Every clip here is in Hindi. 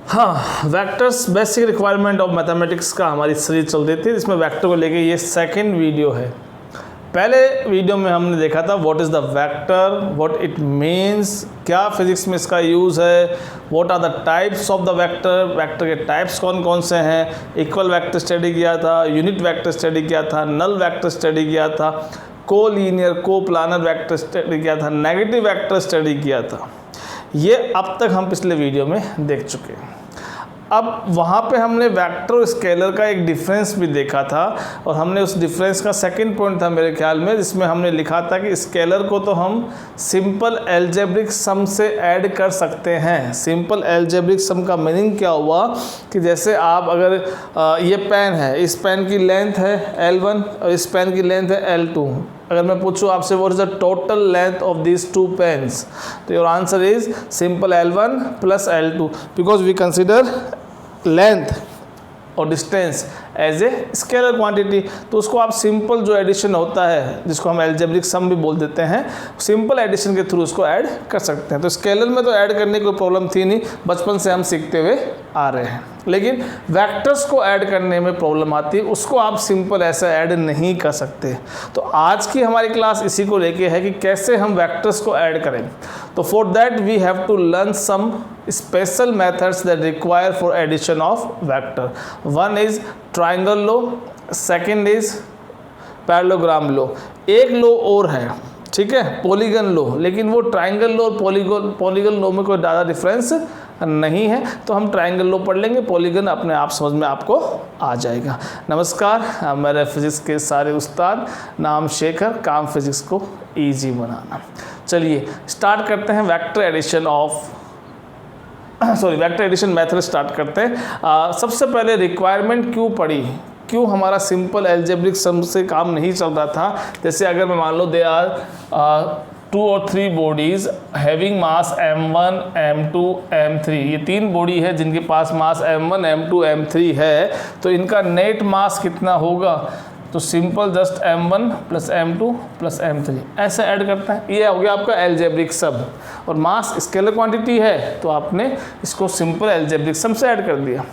हाँ, vectors basic requirement of mathematics का हमारी सीरीज चल रही थी, जिसमें वेक्टर को लेके ये सेकंड वीडियो है। पहले वीडियो में हमने देखा था what is the vector, what it means, क्या फिजिक्स में इसका यूज़ है, what are the types of the vector, vector के टाइप्स कौन कौन से हैं, इक्वल वेक्टर स्टडी किया था, यूनिट वेक्टर स्टडी किया था, नल वेक्टर स्टडी किया था, को लीनियर को प्लानर वेक्टर स्टडी किया था, नेगेटिव वेक्टर स्टडी किया था। ये अब तक हम पिछले वीडियो में देख चुके हैं। अब वहाँ पे हमने वेक्टर और स्केलर का एक डिफरेंस भी देखा था, और हमने उस डिफरेंस का सेकंड पॉइंट था मेरे ख्याल में, जिसमें हमने लिखा था कि स्केलर को तो हम सिंपल एल्जेब्रिक सम से ऐड कर सकते हैं। सिंपल एल्जेब्रिक सम का मीनिंग क्या हुआ कि जैसे आप अगर ये पेन है, इस पेन की लेंथ है L1 और इस पेन की लेंथ है L2। अगर मैं पूछूं आपसे what is the total length of this two pens, तो your answer is simple L1 plus L2, because we consider length और distance as a scalar quantity. तो उसको आप सिंपल जो एडिशन होता है, जिसको हम एल्जेब्रिक सम भी बोल देते हैं, सिंपल एडिशन के थ्रू उसको ऐड कर सकते हैं। तो स्केलर में तो ऐड करने की कोई प्रॉब्लम थी नहीं, बचपन से हम सीखते हुए आ रहे हैं। लेकिन वेक्टर्स को ऐड करने में प्रॉब्लम आती है, उसको आप सिंपल ऐसा ऐड नहीं कर सकते। तो आज की हमारी क्लास इसी को लेके है कि कैसे हम वेक्टर्स को ऐड करें। तो for that we have to learn some special methods that require for addition of vector. One is triangle लो, सेकेंड इज पैरेललोग्राम लो, एक लो और है, ठीक है, पॉलीगन लो। लेकिन वो ट्राइंगल लो और पॉलीगन लो में कोई ज़्यादा डिफरेंस नहीं है, तो हम ट्राइंगल लो पढ़ लेंगे, पॉलीगन अपने आप समझ में आपको आ जाएगा। नमस्कार, मेरे फिजिक्स के सारे उस्ताद, नाम शेखर, काम फिजिक्स को इजी बनाना। चलिए स्टार्ट करते हैं vector addition vector addition method start करते हैं। सबसे पहले रिक्वायरमेंट क्यों पड़ी, क्यों हमारा सिंपल एल्जेब्रिक सम से काम नहीं चल रहा था। जैसे अगर मैं मान लो दे आर 2 और 3 bodies having mass m1 m2 m3, ये 3 बॉडी है जिनके पास मास m1 m2 m3 है, तो इनका नेट मास कितना होगा, तो simple just m1 plus m2 plus m3 ऐसे ऐड करता है। ये हो गया आपका एल्जेब्रिक सम, और मास स्केलर क्वांटिटी है तो आपने इसको सिंपल एल्जेब्रिक सम से ऐड कर दिया।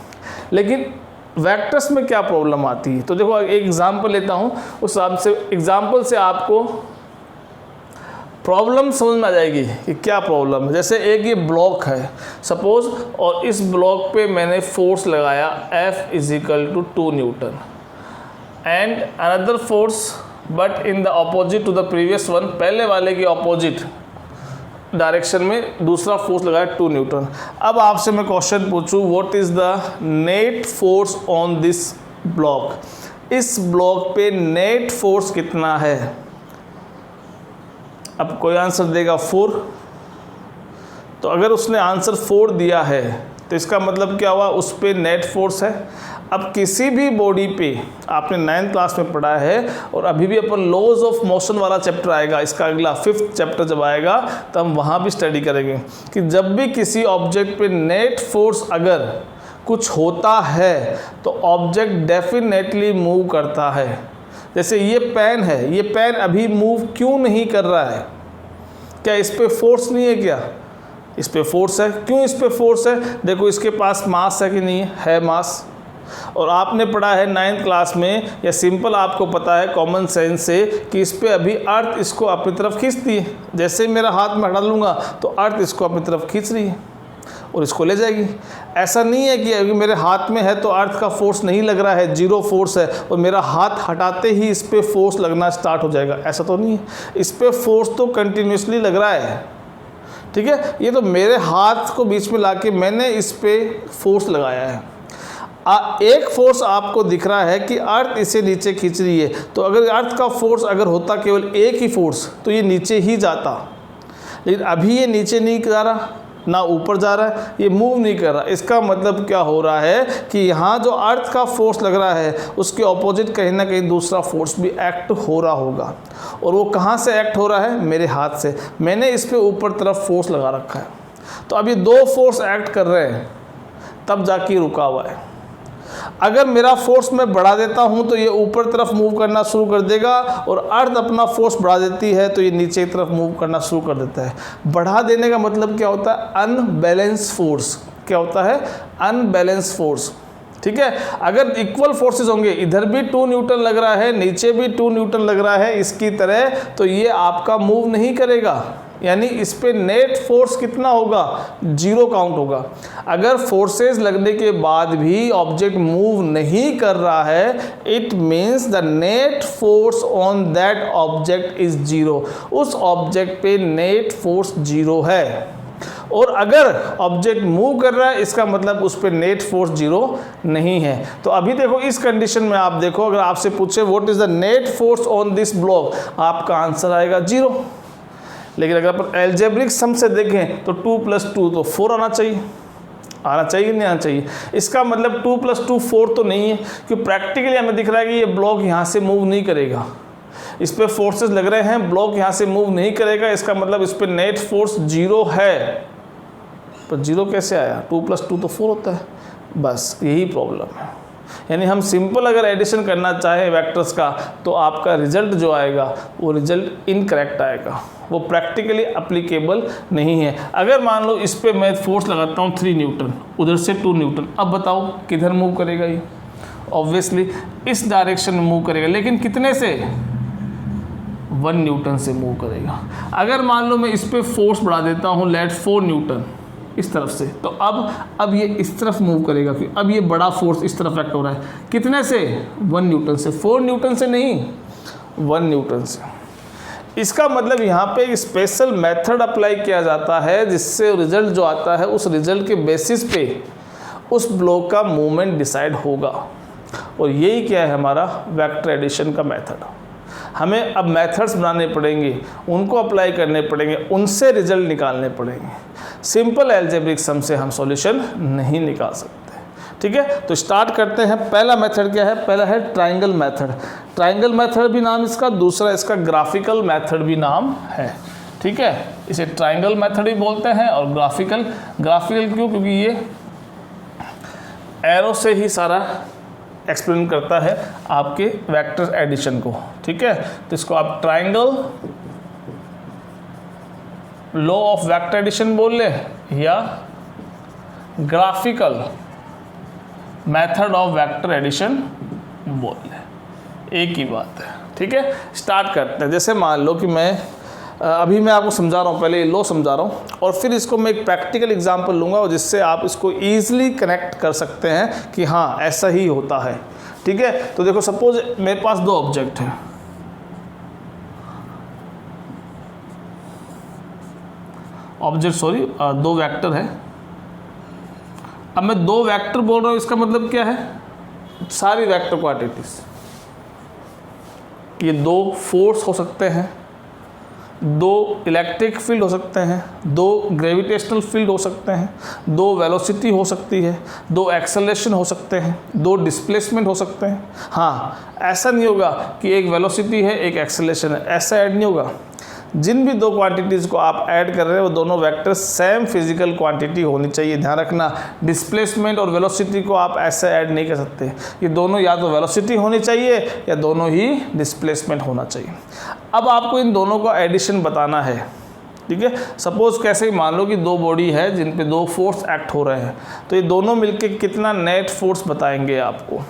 लेकिन वेक्टर्स में क्या प्रॉब्लम आती है, तो देखो एक एग्जांपल लेता हूँ, उस एग्जांपल से आपको प्रॉब्लम समझ में आ जाएगी कि क्या प्रॉब्लम है। जैसे एक ये ब्लॉक है सपोज, और इस ब्लॉक पे मैंने फोर्स लगाया F = 2 newton and another force but in the opposite to the previous one, पहले वाले के ऑपोजिट डायरेक्शन में दूसरा फोर्स लगाया 2 न्यूटन। अब आपसे मैं क्वेश्चन पूछूं what is the net force on this block, इस ब्लॉक पे नेट फोर्स कितना है। अब कोई आंसर देगा 4, तो अगर उसने आंसर 4 दिया है तो इसका मतलब क्या हुआ, उस पे नेट फोर्स है। अब किसी भी बॉडी पे आपने 9th क्लास में पढ़ा है, और अभी भी अपन लॉज ऑफ मोशन वाला चैप्टर आएगा, इसका अगला 5th चैप्टर जब आएगा तो हम वहाँ भी स्टडी करेंगे कि जब भी किसी ऑब्जेक्ट पे नेट फोर्स अगर कुछ होता है तो ऑब्जेक्ट डेफिनेटली मूव करता है। जैसे ये पेन है, ये पेन अभी मूव क्यों नहीं कर रहा है, क्या इस पे फोर्स नहीं है, क्या इस पे फोर्स है। क्यों इस पे फोर्स है, देखो इसके पास मास है कि नहीं है मास। और आपने पढ़ा है 9th क्लास में, या सिंपल आपको पता है कॉमन सेंस से कि इस पे अभी अर्थ इसको अपनी तरफ खींचती है। जैसे मेरा हाथ में हटा लूँगा तो अर्थ इसको अपनी तरफ खींच रही है और इसको ले जाएगी। ऐसा नहीं है कि अभी मेरे हाथ में है तो अर्थ का फोर्स नहीं लग रहा है, 0 फोर्स है, और मेरा हाथ हटाते ही इस पे फोर्स लगना स्टार्ट हो जाएगा, ऐसा तो नहीं है। इस पे फोर्स तो कंटिन्यूसली लग रहा है, ठीक है। ये तो मेरे हाथ को बीच में लाके मैंने इस पे फोर्स लगाया है। एक फोर्स आपको दिख रहा है कि अर्थ इसे नीचे खींच रही है, तो अगर अर्थ का फोर्स अगर होता केवल एक ही फोर्स तो ये नीचे ही जाता, लेकिन अभी ये नीचे नहीं जा रहा, ना ऊपर जा रहा है, ये मूव नहीं कर रहा। इसका मतलब क्या हो रहा है कि यहाँ जो अर्थ का फोर्स लग रहा है उसके ऑपोजिट कहीं ना कहीं दूसरा फोर्स भी एक्ट हो रहा होगा, और वो कहाँ से एक्ट हो रहा है, मेरे हाथ से। मैंने इस पे ऊपर तरफ फोर्स लगा रखा है, तो अब ये 2 फोर्स एक्ट कर रहे हैं तब जाके रुका हुआ है। अगर मेरा फोर्स मैं बढ़ा देता हूं तो ये ऊपर तरफ मूव करना शुरू कर देगा, और अर्थ अपना फोर्स बढ़ा देती है तो ये नीचे की तरफ मूव करना शुरू कर देता है। बढ़ा देने का मतलब क्या होता है, अनबैलेंस फोर्स। क्या होता है, अनबैलेंस फोर्स। ठीक है, अगर इक्वल फोर्सेस होंगे, इधर भी 2 न्यूटन लग रहा है, नीचे भी 2 न्यूटन लग रहा है इसकी तरह, तो ये आपका मूव नहीं करेगा, यानी इस पे नेट फोर्स कितना होगा, 0 काउंट होगा। अगर फोर्सेस लगने के बाद भी ऑब्जेक्ट मूव नहीं कर रहा है, it means the net force on that object is 0, उस ऑब्जेक्ट पे नेट फोर्स 0 है। और अगर ऑब्जेक्ट मूव कर रहा है, इसका मतलब उस पर नेट फोर्स 0 नहीं है। तो अभी देखो इस कंडीशन में आप देखो, अगर आपसे पूछे what is the net force on this block, आपका आंसर आएगा 0। लेकिन अगर अपन एल्जेब्रिक सम से देखें तो 2 + 2 तो 4 आना चाहिए, नहीं आना चाहिए। इसका मतलब 2 + 2 4 तो नहीं है, क्योंकि प्रैक्टिकली हमें दिख रहा है कि ये ब्लॉक यहाँ से मूव नहीं करेगा, इस पे फोर्सेस लग रहे हैं, ब्लॉक यहाँ से मूव नहीं करेगा, इसका मतलब इस पे नेट फोर्स 0 है। पर 0 कैसे आया, 2 + 2 तो 4 होता है, बस यही प्रॉब्लम है। यानी हम सिंपल अगर एडिशन करना चाहें वेक्टर्स का, तो आपका रिजल्ट जो आएगा वो रिजल्ट इनकरेक्ट आएगा, वो प्रैक्टिकली अप्लीकेबल नहीं है। अगर मान लो इस पे मैं फोर्स लगाता हूँ 3 न्यूटन, उधर से 2 न्यूटन, अब बताओ किधर मूव करेगा ये, ऑब्वियसली इस डायरेक्शन में मूव करेगा, लेकिन कितने से, 1 न्यूटन से मूव करेगा। अगर मान लो मैं इस पे फोर्स बढ़ा देता हूँ लेट 4 न्यूटन इस तरफ से, तो अब ये इस तरफ मूव करेगा, फिर अब ये बड़ा फोर्स इस तरफ एक्ट हो रहा है, कितने से, 1 न्यूटन से, 4 न्यूटन से नहीं, 1 न्यूटन से। इसका मतलब यहाँ पे एक स्पेशल मेथड अप्लाई किया जाता है, जिससे रिजल्ट जो आता है उस रिजल्ट के बेसिस पे उस ब्लॉक का मूवमेंट डिसाइड होगा। और यही क्या है हमारा वेक्टर एडिशन का मेथड। हमें अब मेथड्स बनाने पड़ेंगे, उनको अप्लाई करने पड़ेंगे, उनसे रिजल्ट निकालने पड़ेंगे। सिंपल एल्जेब्रिक सम से हम सॉल्यूशन नहीं निकाल सकते। ठीक है, तो स्टार्ट करते हैं। पहला मेथड क्या है, पहला है ट्राइंगल मेथड। ट्राइंगल मेथड भी नाम इसका, दूसरा इसका ग्राफिकल मेथड भी नाम है। ठीक है, इसे ट्राइंगल मेथड भी बोलते हैं और ग्राफिकल क्यों, क्योंकि ये एरो से ही सारा एक्सप्लेन करता है आपके वेक्टर एडिशन को। ठीक है, तो इसको आप triangle law of vector addition बोल ले या graphical method of vector addition बोल ले, एक ही बात है। ठीक है, स्टार्ट करते हैं। जैसे मान लो कि अभी मैं आपको समझा रहा हूँ, पहले ये लॉ समझा रहा हूँ और फिर इसको मैं एक प्रैक्टिकल एग्जांपल लूँगा और जिससे आप इसको ईजिली कनेक्ट कर सकते हैं कि हाँ ऐसा ही होता है। ठीक है, तो देखो सपोज मेरे पास 2 ऑब्जेक्ट हैं, दो वेक्टर है। अब मैं 2 वेक्टर बोल रहा हूँ, इसका मतलब क्या है, सारी वेक्टर क्वांटिटीज, ये 2 फोर्स हो सकते हैं, 2 इलेक्ट्रिक फील्ड हो सकते हैं, 2 ग्रेविटेशनल फील्ड हो सकते हैं, 2 वेलोसिटी हो सकती है, 2 एक्सेलरेशन हो सकते हैं, 2 डिस्प्लेसमेंट हो सकते हैं। हाँ, ऐसा नहीं होगा कि एक वेलोसिटी है एक एक्सेलरेशन है, ऐसा ऐड नहीं होगा। जिन भी 2 क्वांटिटीज़ को आप ऐड कर रहे हैं वो दोनों वेक्टर सेम फिजिकल क्वांटिटी होनी चाहिए। ध्यान रखना, डिस्प्लेसमेंट और वेलोसिटी को आप ऐसे ऐड नहीं कर सकते, ये दोनों या तो वेलोसिटी होनी चाहिए या दोनों ही डिस्प्लेसमेंट होना चाहिए। अब आपको इन दोनों का एडिशन बताना है। ठीक है, सपोज कैसे मान लो कि 2 बॉडी है जिन पे 2 फोर्स एक्ट हो रहे हैं, तो ये दोनों मिलके कितना नेट फोर्स बताएंगे आपको।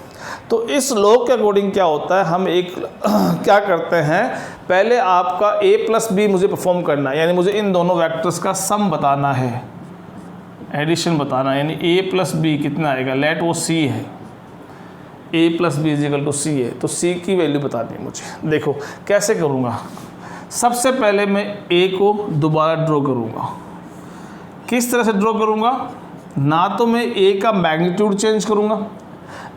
तो इस लॉ के अकॉर्डिंग क्या होता है, हम एक क्या करते हैं, पहले आपका a + b मुझे परफॉर्म करना है, यानी मुझे इन दोनों वेक्टर्स का सम बताना है, एडिशन बताना है, यानी a + b कितना आएगा, लेट वो c है, a + b = c है, तो c की वैल्यू बतानी है मुझे। देखो कैसे करूँगा, सबसे पहले मैं a को दोबारा ड्रॉ करूँगा। किस तरह से ड्रॉ करूँगा, ना तो मैं a का मैग्नीट्यूड चेंज करूँगा,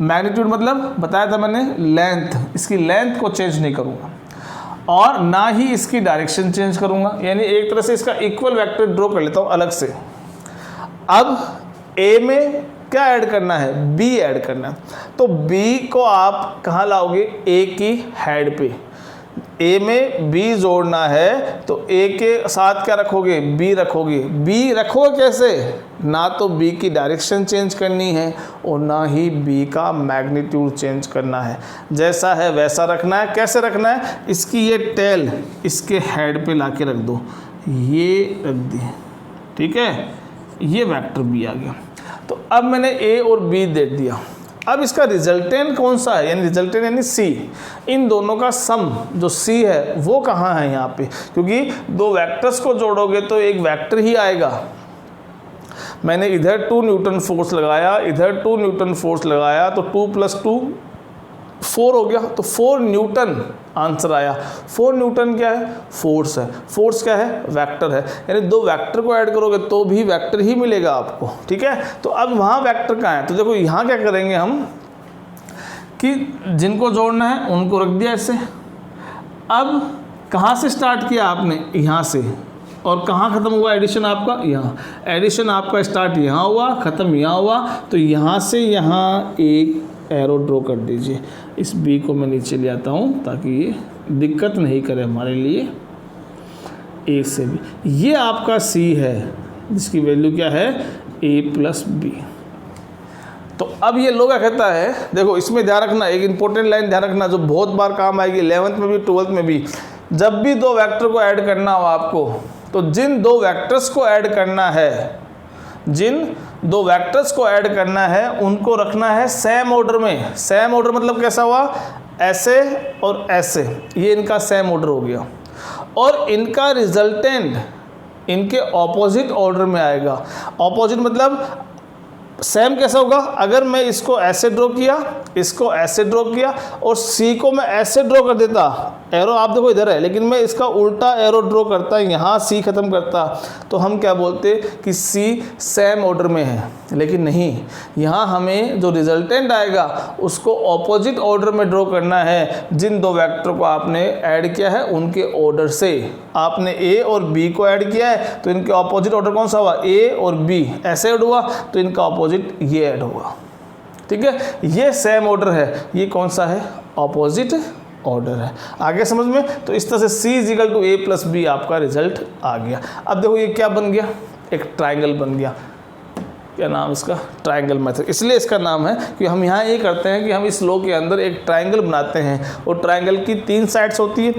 मैग्नीट्यूड मतलब बताया था मैंने लेंथ, इसकी लेंथ को चेंज नहीं करूँगा, और ना ही इसकी डायरेक्शन चेंज करूँगा, यानी एक तरह से इसका इक्वल वेक्टर ड्रॉ कर लेता हूँ अलग से। अब a में क्या ऐड करना है, b ऐड करना है, तो b को आप कहाँ लाओगे, a की हेड पे। a में b जोड़ना है तो a के साथ क्या रखोगे, b रखोगे। b रखोगे कैसे, ना तो b की डायरेक्शन चेंज करनी है और ना ही b का मैग्नीट्यूड चेंज करना है, जैसा है वैसा रखना है। कैसे रखना है, इसकी ये टेल इसके हेड पे लाके रख दो, ये रख दी। ठीक है, ये वेक्टर b आ गया। तो अब मैंने ए और बी दे दिया। अब इसका रिजल्टेंट कौन सा है, यानी रिजल्टेंट यानी सी, इन दोनों का सम जो सी है वो कहाँ है यहाँ पे, क्योंकि दो वेक्टर्स को जोड़ोगे तो एक वेक्टर ही आएगा। मैंने इधर 2 न्यूटन फोर्स लगाया, इधर 2 न्यूटन फोर्स लगाया, तो 2 + 2 4 हो गया, तो 4 न्यूटन आंसर आया। 4 न्यूटन क्या है, फोर्स है। फोर्स क्या है, वेक्टर है, यानी दो वेक्टर को ऐड करोगे तो भी वेक्टर ही मिलेगा आपको, ठीक है। तो अब वहाँ वेक्टर कहाँ है, तो देखो यहाँ क्या करेंगे हम कि जिनको जोड़ना है उनको रख दिया ऐसे। अब कहाँ से स्टार्ट किया आपने, यहाँ से, और कहाँ ख़त्म हुआ एडिशन आपका, यहाँ। एडिशन आपका स्टार्ट यहाँ हुआ, ख़त्म यहाँ हुआ, तो यहाँ से यहाँ एक एरो ड्रॉ कर दीजिए। इस बी को मैं नीचे ले आता हूँ ताकि ये दिक्कत नहीं करे हमारे लिए। ए से बी, ये आपका सी है जिसकी वैल्यू क्या है, a + b। तो अब ये लोग क्या कहता है, देखो इसमें ध्यान रखना, एक इंपॉर्टेंट लाइन ध्यान रखना जो बहुत बार काम आएगी 11th में भी 12th में भी। जब भी दो वेक्टर को ऐड करना हो आपको, तो जिन दो वेक्टर्स को ऐड करना है, जिन दो वेक्टर्स को ऐड करना है उनको रखना है सेम ऑर्डर में। सेम ऑर्डर मतलब कैसा हुआ, ऐसे और ऐसे, ये इनका सेम ऑर्डर हो गया, और इनका रिजल्टेंट इनके ऑपोजिट ऑर्डर में आएगा। ऑपोजिट मतलब सेम कैसा होगा, अगर मैं इसको ऐसे ड्रॉ किया, इसको ऐसे ड्रॉ किया, और सी को मैं ऐसे ड्रॉ कर देता, एरो आप देखो इधर है, लेकिन मैं इसका उल्टा एरो ड्रॉ करता, यहाँ सी ख़त्म करता, तो हम क्या बोलते कि सी सेम ऑर्डर में है। लेकिन नहीं, यहाँ हमें जो रिजल्टेंट आएगा उसको ऑपोजिट ऑर्डर में ड्रॉ करना है। जिन दो वेक्टर को आपने ऐड किया है उनके ऑर्डर से, आपने ए और बी को ऐड किया है तो इनके ऑपोजिट ऑर्डर कौन सा हुआ, ए और बी ऐसे ऐड हुआ, तो इनका ऑपोजिट ये ऐड होगा, ठीक है। ये सेम ऑर्डर है, ये कौन सा है, ऑपोजिट ऑर्डर है। आगे समझ में, तो इस तरह से C = a + b आपका रिजल्ट आ गया। अब देखो ये क्या बन गया, एक ट्राइंगल बन गया। क्या नाम इसका, ट्राइंगल मेथड। इसलिए इसका नाम है कि हम यहाँ ये करते हैं कि हम इस लॉ के अंदर एक ट्राइंगल बनाते हैं, और ट्राइंगल की 3 साइड्स होती है।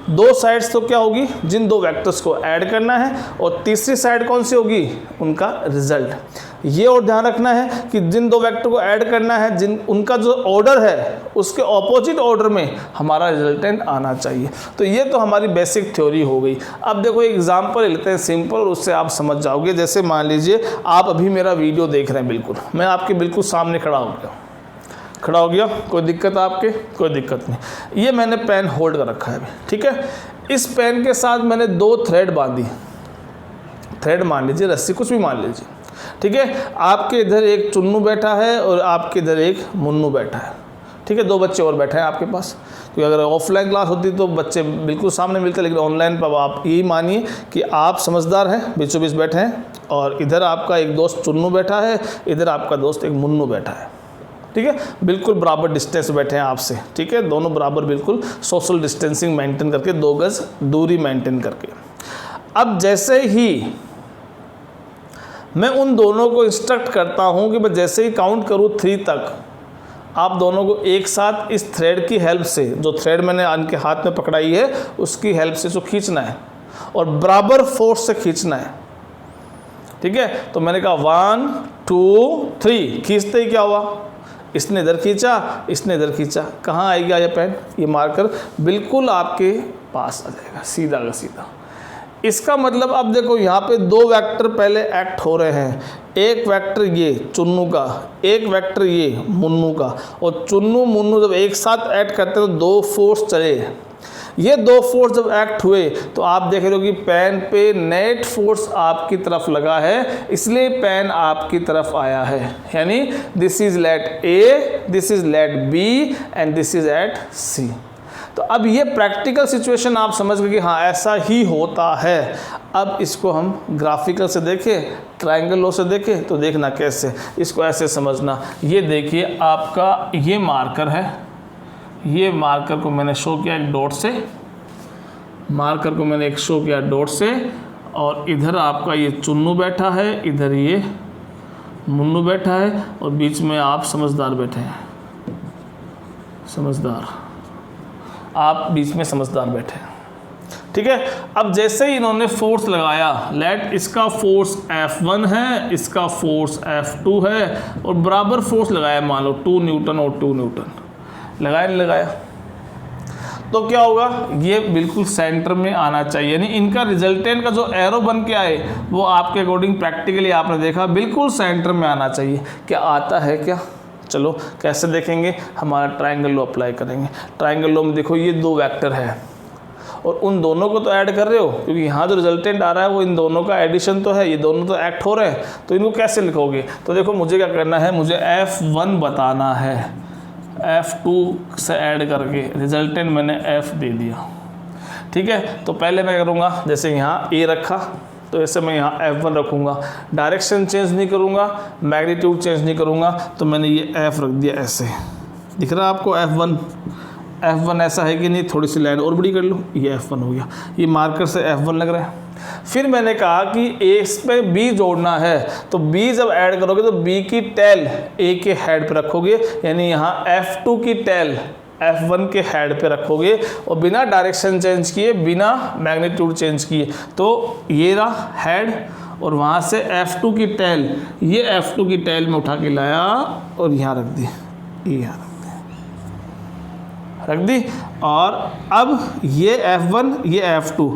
2 साइड्स तो क्या होगी, जिन दो वेक्टर्स को ऐड करना है, और तीसरी साइड कौन सी होगी, उनका रिजल्ट। ये और ध्यान रखना है कि जिन दो वेक्टर को ऐड करना है, जिन उनका जो ऑर्डर है उसके ऑपोजिट ऑर्डर में हमारा रिजल्टेंट आना चाहिए। तो ये तो हमारी बेसिक थ्योरी हो गई। अब देखो एक एग्जांपल लेते हैं सिंपल, और उससे आप समझ जाओगे। जैसे मान लीजिए आप अभी मेरा वीडियो देख रहे हैं, बिल्कुल मैं आपके बिल्कुल सामने खड़ा हो गया, कोई दिक्कत आपके, कोई दिक्कत नहीं। ये मैंने पेन होल्ड कर रखा है अभी, ठीक है। इस पेन के साथ मैंने 2 थ्रेड बांधी, थ्रेड मान लीजिए, रस्सी कुछ भी मान लीजिए, ठीक है। आपके इधर एक चुन्नू बैठा है और आपके इधर एक मुन्नू बैठा है, ठीक है। 2 बच्चे और बैठे हैं आपके पास, क्योंकि अगर ऑफलाइन क्लास होती तो बच्चे बिल्कुल सामने मिलते, लेकिन ऑनलाइन पर आप यही मानिए कि आप समझदार हैं, बीचों बीच बैठे हैं, और इधर आपका एक दोस्त चुन्नू बैठा है, इधर आपका दोस्त एक मुन्नू बैठा है, ठीक है। बिल्कुल बराबर डिस्टेंस बैठे हैं आपसे, ठीक है। दोनों बराबर बिल्कुल सोशल डिस्टेंसिंग मेंटेन करके, 2 गज दूरी मेंटेन करके। अब जैसे ही मैं उन दोनों को इंस्ट्रक्ट करता हूं कि मैं जैसे ही काउंट करूं 3 तक, आप दोनों को एक साथ इस थ्रेड की हेल्प से, जो थ्रेड मैंने इनके हाथ में पकड़ाई है उसकी हेल्प से इसको खींचना है, और बराबर फोर्स से खींचना है, ठीक है। तो मैंने कहा 1 2 3, खींचते ही क्या हुआ, इसने इधर खींचा, इसने इधर खींचा, कहाँ आएगा ये पेन, ये मार्कर बिल्कुल आपके पास आ जाएगा, सीधा का सीधा। इसका मतलब अब देखो यहाँ पे 2 वेक्टर पहले एक्ट हो रहे हैं, एक वेक्टर ये चुन्नू का, एक वेक्टर ये मुन्नू का, और चुन्नू मुन्नू जब एक साथ एक्ट करते हैं तो 2 फोर्स चले। ये 2 फोर्स जब एक्ट हुए तो आप देख रहे हो कि पेन पे नेट फोर्स आपकी तरफ लगा है, इसलिए पेन आपकी तरफ आया है। यानी this is let A, this is let B and this is at C। तो अब ये प्रैक्टिकल सिचुएशन आप समझ गए कि हाँ ऐसा ही होता है। अब इसको हम ग्राफिकल से देखें, ट्रायंगल लॉ से देखें, तो देखना कैसे, इसको ऐसे समझना। ये देखिए आपका ये मार्कर है, ये मार्कर को मैंने शो किया एक डॉट से, मार्कर को मैंने एक शो किया डॉट से, और इधर आपका ये चुन्नू बैठा है, इधर ये मुन्नू बैठा है, और बीच में आप समझदार बैठे हैं, समझदार, आप बीच में समझदार बैठे हैं, ठीक है। अब जैसे ही इन्होंने फोर्स लगाया, लेट इसका फोर्स F1 है, इसका फोर्स F2 है, और बराबर फोर्स लगाया, मान लो 2 न्यूटन और 2 न्यूटन, लगाया नहीं लगाया, तो क्या होगा, ये बिल्कुल सेंटर में आना चाहिए, यानी इनका रिजल्टेंट का जो एरो बन के आए वो आपके अकॉर्डिंग प्रैक्टिकली आपने देखा बिल्कुल सेंटर में आना चाहिए। क्या आता है क्या? चलो कैसे देखेंगे, हमारा ट्रायंगल लॉ अप्लाई करेंगे। ट्रायंगल लॉ में देखो ये दो वेक्टर है और उन दोनों को तो ऐड कर रहे हो, क्योंकि यहाँ जो रिजल्टेंट आ रहा है वो इन दोनों का एडिशन तो है, ये दोनों तो एक्ट हो रहे हैं, तो इनको कैसे लिखोगे? तो देखो मुझे क्या करना है, मुझे F1 बताना है, F2 से ऐड करके रिजल्टेंट मैंने F दे दिया, ठीक है। तो पहले मैं करूँगा, जैसे यहाँ A रखा तो ऐसे मैं यहाँ F1 रखूँगा, डायरेक्शन चेंज नहीं करूँगा, मैग्नीट्यूड चेंज नहीं करूँगा, तो मैंने ये F रख दिया, ऐसे दिख रहा है आपको F1 ऐसा है कि नहीं, थोड़ी सी लाइन और बड़ी कर लूँ, ये F1 हो गया, ये मार्कर से F1 लग रहा है। फिर मैंने कहा कि A पे B जोड़ना है, तो B जब ऐड करोगे तो B की टेल A के हेड पे रखोगे, यानी यहाँ F2 की टेल F1 के हेड पे रखोगे और बिना डायरेक्शन चेंज किए, बिना मैग्नीट्यूड चेंज किए, तो ये रहा हेड, और वहाँ से F2 की टेल, ये F2 की टेल में उठा के लाया और यहाँ रख दी, ये यहाँ रख दी। और अब ये F1 ये F2,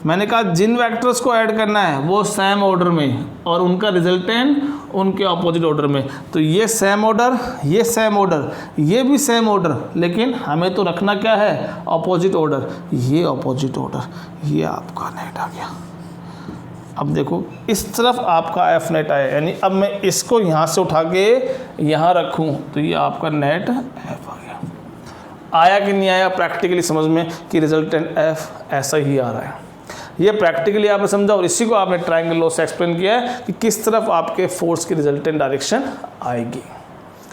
मैंने कहा जिन वेक्टर्स को ऐड करना है वो सेम ऑर्डर में और उनका रिजल्टेंट उनके ऑपोजिट ऑर्डर में, तो ये सेम ऑर्डर, ये सेम ऑर्डर, ये भी सेम ऑर्डर, लेकिन हमें तो रखना क्या है, ऑपोजिट ऑर्डर, ये ऑपोजिट ऑर्डर, ये आपका नेट आ गया। अब देखो इस तरफ आपका F नेट आया, यानी अब मैं इसको यहाँ से उठा के यहाँ रखूँ तो ये आपका नेट F आ गया। आया कि नहीं आया प्रैक्टिकली समझ में कि रिजल्टेंट F ऐसा ही आ रहा है, ये प्रैक्टिकली आपने समझा, और इसी को आपने ट्रायंगल लॉ से एक्सप्लेन किया है कि किस तरफ आपके फोर्स की रिजल्टेंट डायरेक्शन आएगी,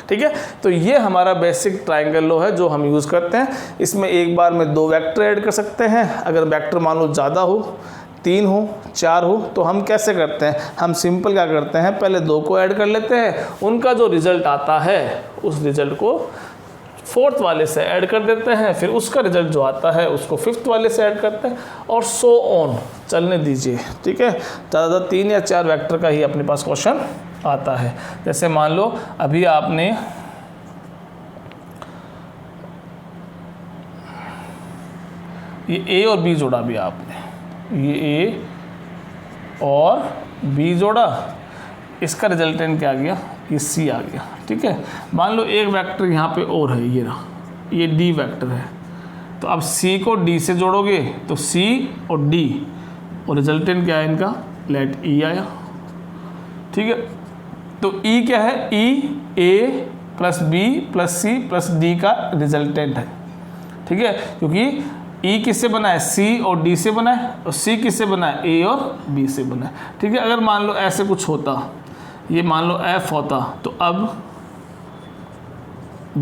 ठीक है। तो ये हमारा बेसिक ट्रायंगल लॉ है जो हम यूज़ करते हैं। इसमें एक बार में दो वेक्टर ऐड कर सकते हैं, अगर वेक्टर मान लो ज़्यादा हो, 3 हो, 4 हो, तो हम कैसे करते हैं, हम सिंपल क्या करते हैं, पहले 2 को ऐड कर लेते हैं, उनका जो रिजल्ट आता है उस रिजल्ट को 4th वाले से ऐड कर देते हैं, फिर उसका रिजल्ट जो आता है उसको 5th वाले से ऐड करते हैं, और सो ऑन चलने दीजिए, ठीक है। ज़्यादा 3 या 4 वेक्टर का ही अपने पास क्वेश्चन आता है। जैसे मान लो अभी आपने ये A और B जोड़ा, भी आपने ये A और B जोड़ा, इसका रिजल्टेंट क्या आ गया, ये C आ गया, ठीक है। मान लो एक वेक्टर यहाँ पे और है, ये रहा, ये D वेक्टर है, तो अब C को D से जोड़ोगे तो C और D, और रिजल्टेंट क्या है इनका, लेट E आया, ठीक है। तो E क्या है, E A plus B plus C plus D का रिजल्टेंट है, ठीक है, क्योंकि E किससे बना है, C और D से बना है, और C किससे बना है, A और B से बना है, ठीक है। अगर मान लो ऐसे कुछ होता, ये मान लो F होता, तो अब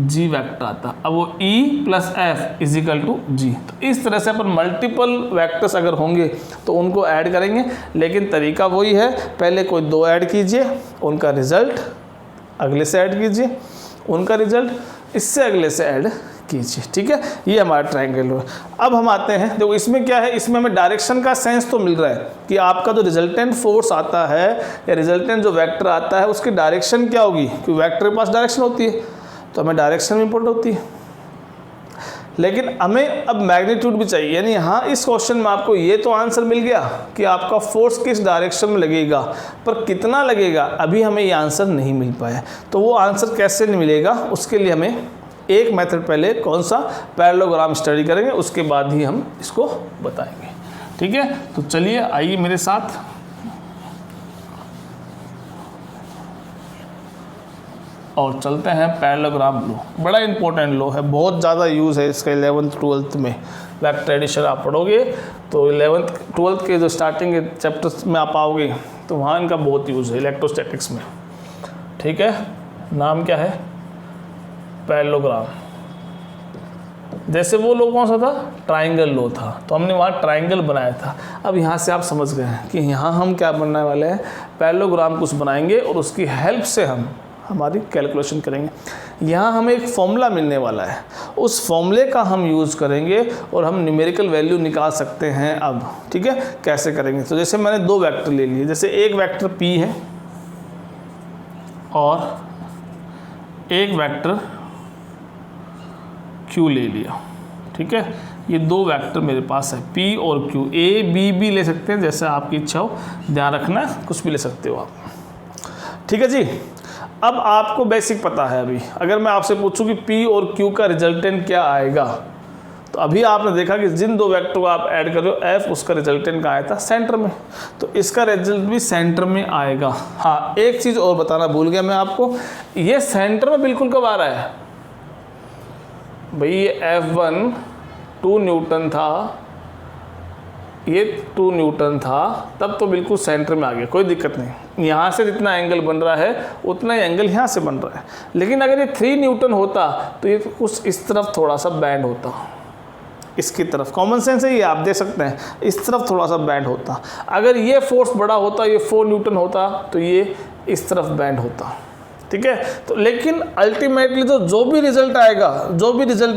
G वेक्टर आता, अब वो E plus F equal to G। तो इस तरह से अपन मल्टीपल वेक्टर्स अगर होंगे तो उनको ऐड करेंगे, लेकिन तरीका वही है, पहले कोई 2 ऐड कीजिए, उनका रिजल्ट अगले से ऐड कीजिए, उनका रिजल्ट इससे अगले से ऐड कीजिए, ठीक है। ये हमारा ट्रायंगल है। अब हम आते हैं, देखो इसमें क्या है, इसमें हमें डायरेक्शन का सेंस तो मिल रहा है कि आपका जो रिजल्टेंट फोर्स आता है या रिजल्टेंट जो वेक्टर आता है उसकी डायरेक्शन क्या होगी, क्योंकि वेक्टर के पास डायरेक्शन होती है, तो हमें डायरेक्शन इंपॉर्टेंट होती है, लेकिन हमें अब मैग्नीट्यूड भी चाहिए। यानी यहाँ इस क्वेश्चन में आपको ये तो आंसर मिल गया कि आपका फोर्स किस डायरेक्शन में लगेगा, पर कितना लगेगा अभी हमें ये आंसर नहीं मिल पाया। तो वो आंसर कैसे नहीं मिलेगा, उसके लिए हमें एक मेथड पहले कौन सा, पैरेललोग्राम स्टडी करेंगे, उसके बाद ही हम इसको बताएंगे, ठीक है। तो चलिए आइए मेरे साथ, और चलते हैं पैरेललोग्राम लॉ। बड़ा इंपॉर्टेंट लॉ है, बहुत ज़्यादा यूज़ है इसका 11th 12th में। वेक्टर एडिशन आप पढ़ोगे तो 11th 12th के जो स्टार्टिंग के चैप्टर्स में आप आओगे तो वहाँ इनका बहुत यूज़ है इलेक्ट्रोस्टैटिक्स में, ठीक है। नाम क्या है, पैरेललोग्राम। जैसे वो लॉ कौन सा था, ट्रायंगल लॉ था, तो हमने वहाँ ट्रायंगल बनाया था। अब यहाँ से आप समझ गए हैं कि यहाँ हम क्या बनने वाले हैं, पैरेललोग्राम कुछ बनाएंगे और उसकी हेल्प से हम हमारी कैलकुलेशन करेंगे। यहाँ हमें एक फॉर्मूला मिलने वाला है, उस फॉर्मूले का हम यूज़ करेंगे और हम न्यूमेरिकल वैल्यू निकाल सकते हैं अब। ठीक है, कैसे करेंगे? तो जैसे मैंने 2 वेक्टर ले लिए, जैसे एक वेक्टर p है और एक वेक्टर q ले लिया। ठीक है, ये 2 वेक्टर मेरे पास है p और q, a b भी ले सकते हैं, जैसे आपकी इच्छा हो, ध्यान रखना कुछ भी ले सकते हो आप। ठीक है जी, अब आपको बेसिक पता है। अभी अगर मैं आपसे पूछूं कि p और q का रिजल्टेंट क्या आएगा, तो अभी आपने देखा कि जिन 2 वेक्टर को आप ऐड कर रहे हो f, उसका रिजल्टेंट का आया था सेंटर में, तो इसका रिजल्ट भी सेंटर में आएगा। हाँ, एक चीज़ और बताना भूल गया मैं आपको, ये सेंटर में बिल्कुल कब आ रहा है भाई? ये F1 2 न्यूटन था, ये 2 न्यूटन था, तब तो बिल्कुल सेंटर में आ गया, कोई दिक्कत नहीं। यहाँ से जितना एंगल बन रहा है उतना ही एंगल यहाँ से बन रहा है। लेकिन अगर ये 3 न्यूटन होता तो ये कुछ इस तरफ थोड़ा सा बैंड होता, इसकी तरफ। कॉमन सेंस है ये, आप देख सकते हैं, इस तरफ थोड़ा सा बैंड होता। अगर ये फोर्स बड़ा होता, ये 4 न्यूटन होता, तो ये इस तरफ बैंड होता। ठीक है, तो लेकिन अल्टीमेटली तो जो भी रिजल्ट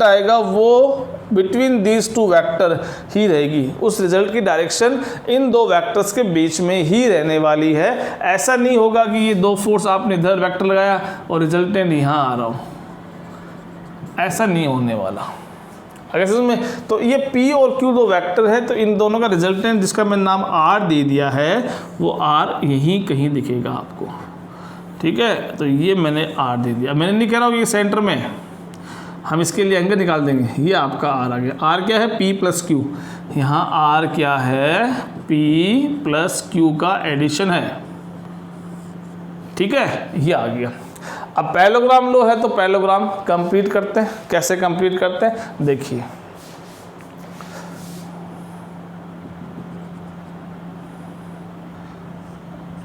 आएगा वो बिटवीन दीज 2 वेक्टर ही रहेगी। उस रिजल्ट की डायरेक्शन इन 2 वेक्टर्स के बीच में ही रहने वाली है। ऐसा नहीं होगा कि ये 2 फोर्स आपने इधर वेक्टर लगाया और रिजल्टेंट यहाँ आ रहा हो, ऐसा नहीं होने वाला। अगर समझ में, तो ये p और q 2 वेक्टर है, तो इन दोनों का रिजल्टेंट जिसका मैंने नाम r दे दिया है, वो r यहीं कहीं दिखेगा आपको। ठीक है, तो ये मैंने r दे दिया। मैंने नहीं कह रहा हूँ ये सेंटर में, हम इसके लिए एंगल निकाल देंगे। ये आपका r आ गया। r क्या है? p plus q। यहाँ r क्या है? p प्लस q का एडिशन है। ठीक है, ये आ गया। अब पैरेललोग्राम लो है तो पैरेललोग्राम कंप्लीट करते हैं। कैसे कंप्लीट करते हैं देखिए।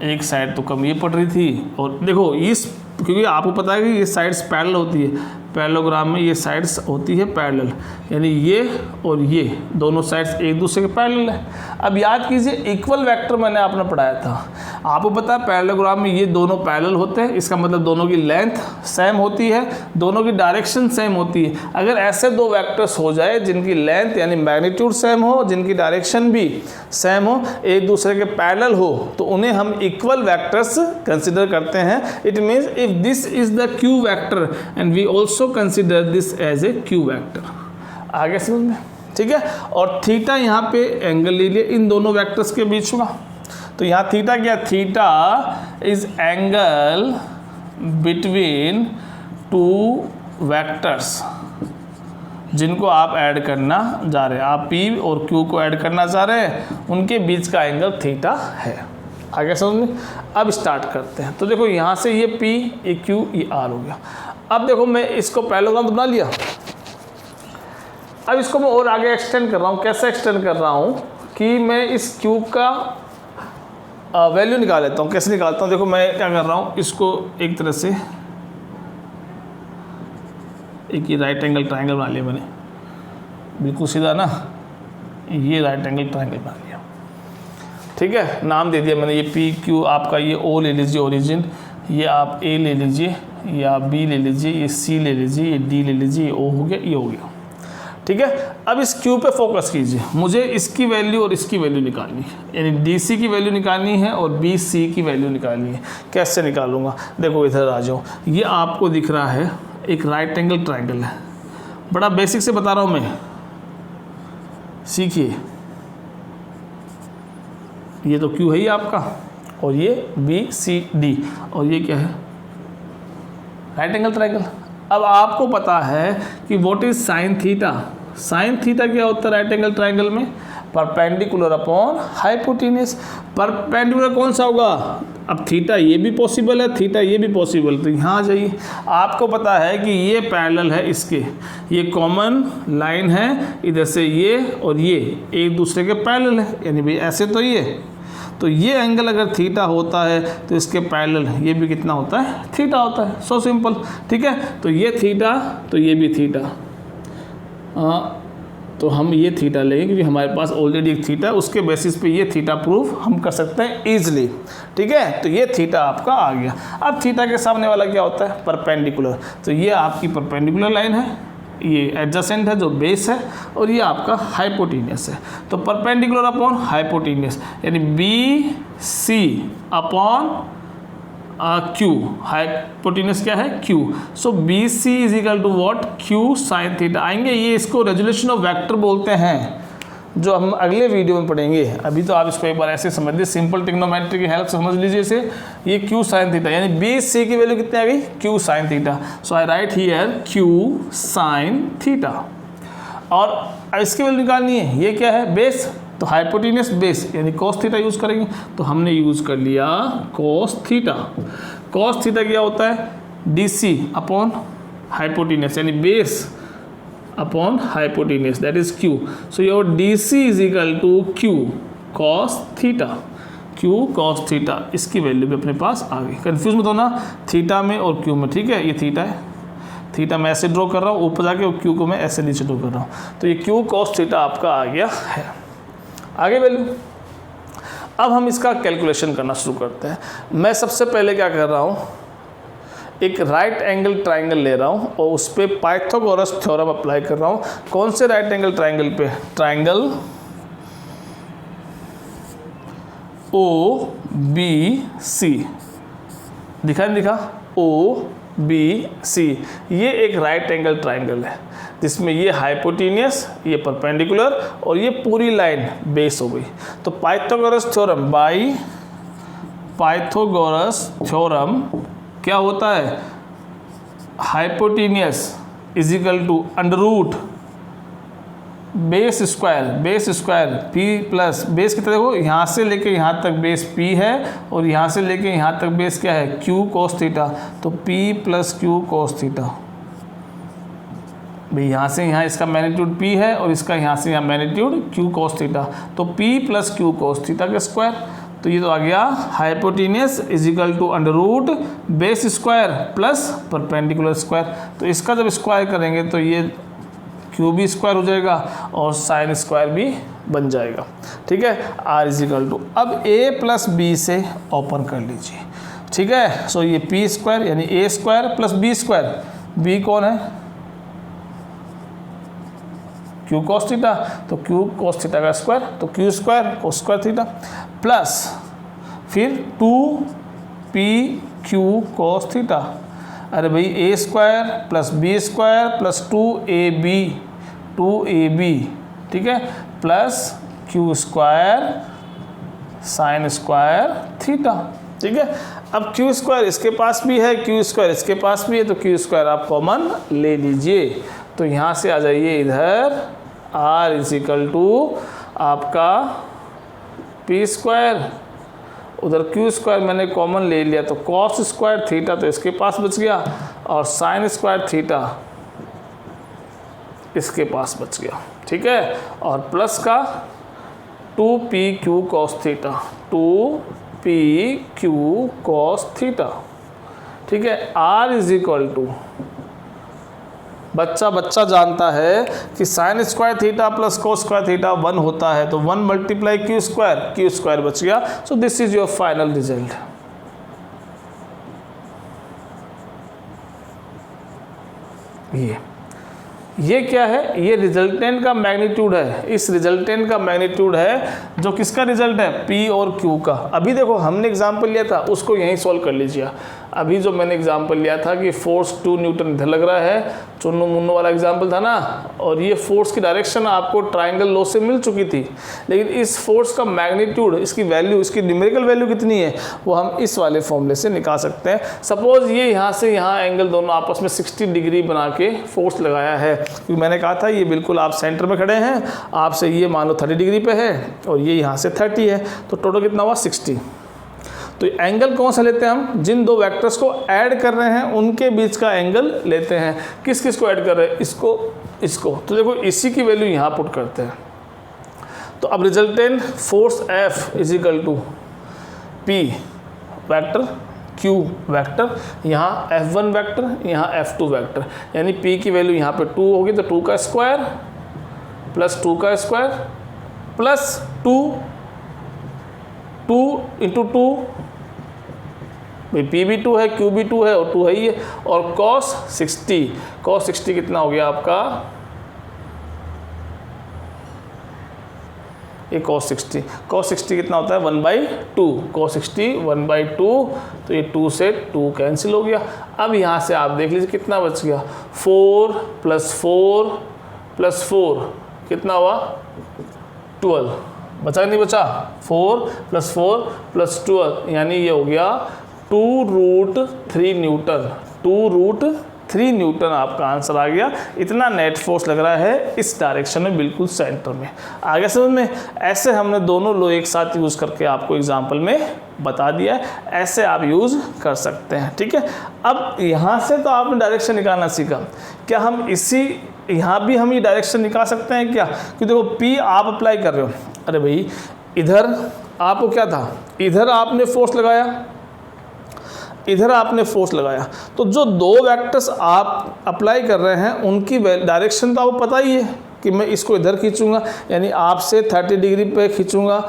एक साइड तो कम ये पड़ रही थी, और देखो इस, क्योंकि आपको पता है कि ये साइड्स पैरेलल होती है, पैरेललोग्राम में ये साइड्स होती है पैरेलल, यानी ये और ये दोनों साइड्स एक दूसरे के पैरेलल है। अब याद कीजिए, इक्वल वेक्टर मैंने आपने पढ़ाया था, आपको पता है पैरेललोग्राम में ये दोनों पैरेलल होते हैं, इसका मतलब दोनों की लेंथ सेम होती है, दोनों की डायरेक्शन सेम होती है। अगर ऐसे 2 वेक्टर्स हो जाए जिनकी लेंथ यानी मैग्नीट्यूड सेम हो, जिनकी डायरेक्शन भी सेम हो, एक दूसरे के पैरेलल हो, तो उन्हें हम इक्वल वेक्टर्स कंसिडर करते हैं। It means if this is the q vector and we also consider this as a q vector. आगे समझ में? ठीक है, और थीटा यहाँ पे एंगल ले लिए इन दोनों वेक्टर्स के बीच में, तो यहाँ थीटा क्या? Theta is angle between 2 vectors जिनको आप ऐड करना जा रहे हैं। आप p और q को ऐड करना चाह रहे हैं, उनके बीच का एंगल थीटा है। आगे समझ में? अब स्टार्ट करते हैं। तो देखो यहाँ से ये p, ये q, ये r हो गया। अब देखो मैं इसको पैरेललोग्राम बना लिया। अब इसको मैं और आगे एक्सटेंड कर रहा हूँ। कैसे एक्सटेंड कर रहा हूँ कि मैं इस क्यूब का वैल्यू निकाल लेता हूँ। कैसे निकालता हूँ? देखो मैं क्या कर रहा हूँ, इसको एक तरह से एक ये राइट एंगल ट्रायंगल बना लिया मैंने, बिल्कुल सीधा ना, ये राइट एंगल ट्रायंगल बना लिया। ठीक है, नाम दे दिया मैंने, ये पी क्यू, आपका ये ओ ले लीजिए ओरिजिन, ये आप ए ले लीजिए, ये आप बी ले लीजिए, ये सी ले लीजिए, ये डी ले लीजिए, ये ओ हो गया, ये हो गया। ठीक है, अब इस क्यू पे फोकस कीजिए। मुझे इसकी वैल्यू और इसकी वैल्यू निकालनी है, यानी डी सी की वैल्यू निकालनी है और बी सी की वैल्यू निकालनी है। कैसे निकालूंगा? देखो इधर आ जाओ, ये आपको दिख रहा है एक राइट एंगल ट्रायंगल है, बड़ा बेसिक से बता रहा हूँ मैं, सीखिए। ये तो क्यू है ही आपका, और ये बी सी डी, और ये क्या है? Right angle triangle. अब आपको पता है कि what is sine theta. Sine theta क्या होता है राइट एंगल ट्रायंगल में? Perpendicular upon hypotenuse. परपेंडिकुलर कौन सा होगा? अब थीटा ये भी पॉसिबल है, थीटा ये भी पॉसिबल, तो यहाँ आ जाइए। आपको पता है कि ये पैरेलल है इसके, ये कॉमन लाइन है, इधर से ये और ये एक दूसरे के पैरेलल है, यानी भाई ऐसे तो ये एंगल अगर थीटा होता है तो इसके पैरेलल ये भी कितना होता है? थीटा होता है। So simple. ठीक है, तो ये थीटा, तो ये भी थीटा, तो हम ये थीटा लेंगे क्योंकि हमारे पास ऑलरेडी एक थीटा है, उसके बेसिस पे ये थीटा प्रूफ हम कर सकते हैं ईजिली। ठीक है, तो ये थीटा आपका आ गया। अब थीटा के सामने वाला क्या होता है? परपेंडिकुलर। तो ये आपकी परपेंडिकुलर लाइन है, ये एडजेसेंट है जो बेस है, और ये आपका हाइपोटेनियस है। तो परपेंडिकुलर अपॉन हाइपोटेनियस यानी B C upon Q, hypotenuse क्या है? Q. So B C is equal to what? Q sine theta आएंगे। ये इसको रेजोल्यूशन ऑफ वेक्टर बोलते हैं, जो हम अगले वीडियो में पढ़ेंगे। अभी तो आप इसको एक बार ऐसे समझ लीजिए, सिंपल ट्रिग्नोमेट्री की हेल्प से समझ लीजिए इसे। ये क्यू साइन थीटा यानी बी सी की वैल्यू कितनी आ गई? Q sine theta. So I right here Q sine theta. और इसकी वैल्यू निकालनी है, ये क्या है? बेस। तो हाइपोटेनियस बेस यानी cos थीटा यूज़ करेंगे, तो हमने यूज़ कर लिया cos थीटा। cos थीटा क्या होता है? DC अपॉन हाइपोटेनियस यानी base upon hypotenuse, that is Q। So your DC is equal to Q cos theta. Q cos theta, इसकी वैल्यू भी अपने पास आ गई। कन्फ्यूज मत होना थीटा में और Q में। ठीक है, ये थीटा है, थीटा मैं ऐसे ड्रॉ कर रहा हूँ ऊपर जाके, और Q को मैं ऐसे नीचे ड्रॉ कर रहा हूँ। तो ये Q cos थीटा आपका आ गया है, आगे वैल्यू। अब हम इसका कैलकुलेशन करना शुरू करते हैं। मैं सबसे पहले क्या कर रहा हूँ, एक राइट एंगल ट्राइंगल ले रहा हूँ और उस पर पाइथागोरस थ्योरम अप्लाई कर रहा हूँ। कौन से राइट एंगल ट्राइंगल पे? ट्राइंगल ओ बी सी, दिखा नहीं दिखा? ओ बी सी, ये एक राइट एंगल ट्राइंगल है जिसमें ये हाइपोटेनियस, ये परपेंडिकुलर और ये पूरी लाइन बेस हो गई। तो Pythagoras theorem, by Pythagoras theorem क्या होता है? Hypotenuse is equal to under root base square P plus base कितना, देखो यहाँ से लेके यहाँ तक बेस पी है और यहाँ से लेके यहाँ तक बेस क्या है? Q cos theta. तो p plus Q cos theta, भाई यहाँ से यहाँ इसका मैग्नीट्यूड p है और इसका यहाँ से यहाँ मैग्नीट्यूड q कोस थीटा। तो p plus Q cos theta का स्क्वायर। तो ये तो आ गया hypotenuse is equal to under root base square plus perpendicular square. तो इसका जब स्क्वायर करेंगे तो ये क्यू भी स्क्वायर हो जाएगा और साइन स्क्वायर भी बन जाएगा। ठीक है, r इज इक्वल टू, अब a प्लस बी से ओपन कर लीजिए। ठीक है, सो ये p स्क्वायर यानी a square plus b square, b कौन है? Q cos theta. तो क्यू कॉस थीटा का स्क्वायर, तो q square cos square theta plus फिर 2p क्यू कॉस थीटा। अरे भाई a square plus B square plus 2ab, ठीक है, plus Q square sine square theta. ठीक है, अब क्यू स्क्वायर इसके पास भी है, क्यू स्क्वायर इसके पास भी है, तो क्यू स्क्वायर आप कॉमन ले लीजिए। तो यहाँ से आ जाइए इधर, r इज इक्वल टू आपका p स्क्वायर, उधर q स्क्वायर मैंने कॉमन ले लिया, तो cos स्क्वायर थीटा तो इसके पास बच गया और साइन स्क्वायर थीटा इसके पास बच गया। ठीक है, और प्लस का 2pq cos theta, 2pq cos theta. ठीक है, r इज इक्वल टू, बच्चा जानता है कि sign square theta plus cos square theta 1 होता है, तो 1 मल्टीप्लाई क्यू स्क्वायर बच गया। So this is your final result. ये क्या है? ये रिजल्टेंट का मैग्नीट्यूड है। इस रिजल्टेंट का मैग्नीट्यूड है जो किसका रिजल्ट है? P और Q का। अभी देखो हमने एग्जांपल लिया था, उसको यहीं सॉल्व कर लीजिए। अभी जो मैंने एग्जांपल लिया था कि फोर्स 2 न्यूटन इधर लग रहा है, चुन्नू मुन्नू वाला एग्जांपल था ना, और ये फोर्स की डायरेक्शन आपको ट्राइंगल लॉ से मिल चुकी थी, लेकिन इस फोर्स का मैग्नीट्यूड, इसकी वैल्यू, इसकी न्यूमेरिकल वैल्यू कितनी है वो हम इस वाले फॉर्मूले से निकाल सकते हैं। सपोज ये यहाँ से यहाँ एंगल दोनों आपस में 60 डिग्री बना के फोर्स लगाया है, क्योंकि मैंने कहा था ये बिल्कुल आप सेंटर में खड़े हैं, आपसे ये मान लो 30 डिग्री पे है और ये यहाँ से 30 है, तो टोटल कितना हुआ? 60। तो एंगल कौन सा लेते हैं हम? जिन दो वेक्टर्स को ऐड कर रहे हैं उनके बीच का एंगल लेते हैं। किस किस को ऐड कर रहे हैं? इसको। तो देखो इसी की वैल्यू यहाँ पुट करते हैं। तो अब resultant force F is equal to P vector Q vector, यहाँ F1 वैक्टर, यहाँ F2 वैक्टर, यानी P की वैल्यू यहाँ पे 2 होगी तो 2 का स्क्वायर प्लस 2 का स्क्वायर प्लस 2 इंटू 2, भाई पी भी 2 है, क्यू भी 2 है और 2 है ही है, और cos 60 कितना हो गया आपका, ये cos 60 कितना होता है 1/2, cos 60 1/2, तो ये 2 से 2 कैंसिल हो गया। अब यहाँ से आप देख लीजिए कितना बच गया, 4 + 4 कितना हुआ 12, बचा नहीं बचा, 4 + 4 + 12 यानी ये हो गया 2√3 न्यूटन, 2√3 न्यूटन आपका आंसर आ गया। इतना नेट फोर्स लग रहा है इस डायरेक्शन में, बिल्कुल सेंटर में। आगे समझ में, ऐसे हमने दोनों लो एक साथ यूज़ करके आपको एग्जांपल में बता दिया है, ऐसे आप यूज़ कर सकते हैं, ठीक है। अब यहाँ से तो आपने डायरेक्शन निकालना सीखा, क्या हम यहाँ भी हम ये डायरेक्शन निकाल सकते हैं क्या? कि देखो P आप अप्लाई कर रहे हो, अरे भाई इधर आपको क्या था, इधर आपने फोर्स लगाया, तो जो दो वेक्टर्स आप अप्लाई कर रहे हैं उनकी डायरेक्शन तो आपको पता ही है कि मैं इसको इधर खींचूंगा, यानी आपसे 30 डिग्री पे खींचूंगा,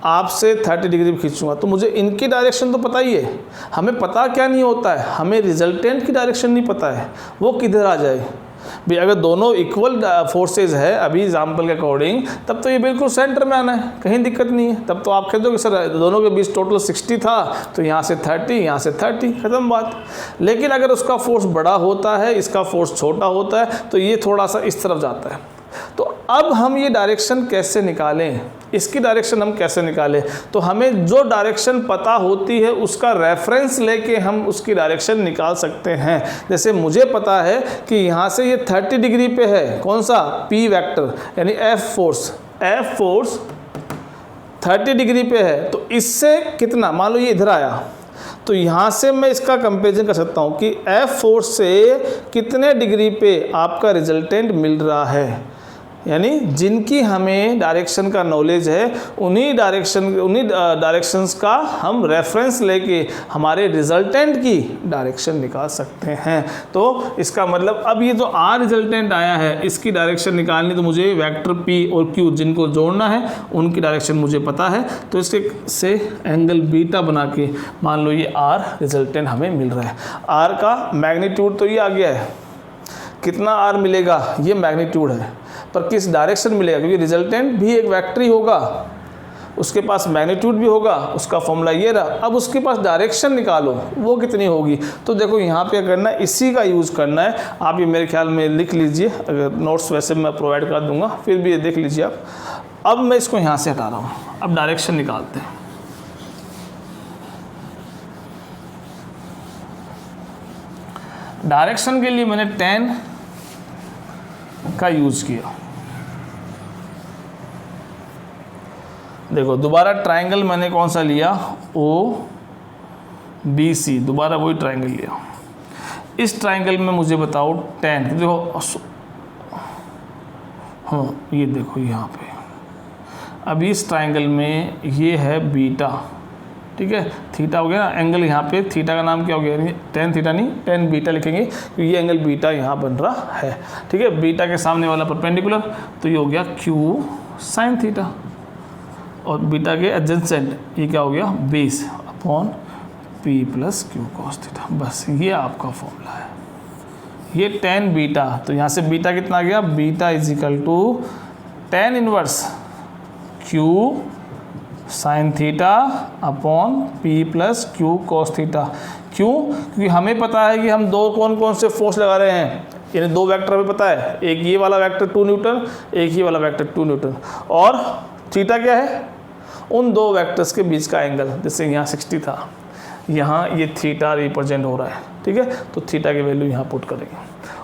आपसे 30 डिग्री पे खींचूंगा, तो मुझे इनकी डायरेक्शन तो पता ही है। हमें पता क्या नहीं होता है, हमें रिजल्टेंट की डायरेक्शन नहीं पता है, वो किधर आ जाए। भाई अगर दोनों इक्वल फोर्सेज है अभी एग्जाम्पल के अकॉर्डिंग, तब तो ये बिल्कुल सेंटर में आना है, कहीं दिक्कत नहीं है। तब तो आप कह दो कि सर दोनों के बीच टोटल 60 था, तो यहाँ से 30, यहाँ से 30, ख़त्म बात। लेकिन अगर उसका फोर्स बड़ा होता है, इसका फोर्स छोटा होता है, तो ये थोड़ा सा इस तरफ जाता है। तो अब हम ये डायरेक्शन कैसे निकालें, इसकी डायरेक्शन हम कैसे निकालें? तो हमें जो डायरेक्शन पता होती है उसका रेफरेंस लेके हम उसकी डायरेक्शन निकाल सकते हैं। जैसे मुझे पता है कि यहाँ से ये 30 डिग्री पे है, कौन सा, P वेक्टर, यानी F फोर्स 30 डिग्री पे है, तो इससे कितना, मान लो ये इधर आया, तो यहाँ से मैं इसका कंपेरिजन कर सकता हूँ कि F फोर्स से कितने डिग्री पे आपका रिजल्टेंट मिल रहा है। यानी जिनकी हमें डायरेक्शन का नॉलेज है उन्हीं डायरेक्शंस का हम रेफरेंस लेके हमारे रिजल्टेंट की डायरेक्शन निकाल सकते हैं। तो इसका मतलब अब ये जो R रिजल्टेंट आया है इसकी डायरेक्शन निकालनी, तो मुझे वेक्टर P और Q जिनको जोड़ना है उनकी डायरेक्शन मुझे पता है, तो इसके से एंगल बीटा बना के मान लो ये R रिजल्टेंट हमें मिल रहा है। R का मैग्नीट्यूड तो ये आ गया है, कितना R मिलेगा, ये मैग्नीट्यूड है, पर किस डायरेक्शन मिलेगा, क्योंकि रिजल्टेंट भी एक वेक्टर ही होगा, उसके पास मैग्नीट्यूड भी होगा, उसका फॉर्मूला ये रहा। अब उसके पास डायरेक्शन निकालो वो कितनी होगी, तो देखो यहाँ पे करना है, इसी का यूज़ करना है। आप ये मेरे ख्याल में लिख लीजिए, अगर नोट्स वैसे मैं प्रोवाइड कर दूंगा, फिर भी ये देख लीजिए आप। अब मैं इसको यहाँ से हटा रहा हूँ, अब डायरेक्शन निकालते हैं। डायरेक्शन के लिए मैंने tan का यूज़ किया। देखो दोबारा ट्रायंगल मैंने कौन सा लिया, OBC, दोबारा वही ट्रायंगल लिया। इस ट्रायंगल में मुझे बताओ tan, देखो हाँ ये देखो यहाँ पे, अब इस ट्रायंगल में ये है बीटा, ठीक है, थीटा हो गया ना, एंगल यहाँ पे थीटा का नाम क्या हो गया, tan थीटा नहीं tan बीटा लिखेंगे, क्योंकि ये एंगल बीटा यहाँ बन रहा है, ठीक है। बीटा के सामने वाला परपेंडिकुलर, तो ये हो गया Q sin थीटा, और बीटा के एडजेसेंट ये क्या हो गया, base upon P + Q cos theta. बस ये आपका फॉर्मूला है, ये tan बीटा, तो यहाँ से बीटा कितना आ गया, beta = tan inverse Q sin theta upon P + Q cos theta. क्यों? क्योंकि हमें पता है कि हम दो कौन से फोर्स लगा रहे हैं, यानी दो वेक्टर हमें पता है, एक ये वाला वेक्टर 2 न्यूटन, एक ये वाला वेक्टर 2 न्यूटन, और थीटा क्या है, उन दो वेक्टर्स के बीच का एंगल। जैसे यहाँ 60 था, यहाँ ये थीटा रिप्रेजेंट हो रहा है, ठीक है, तो थीटा की वैल्यू यहाँ पुट करेंगे,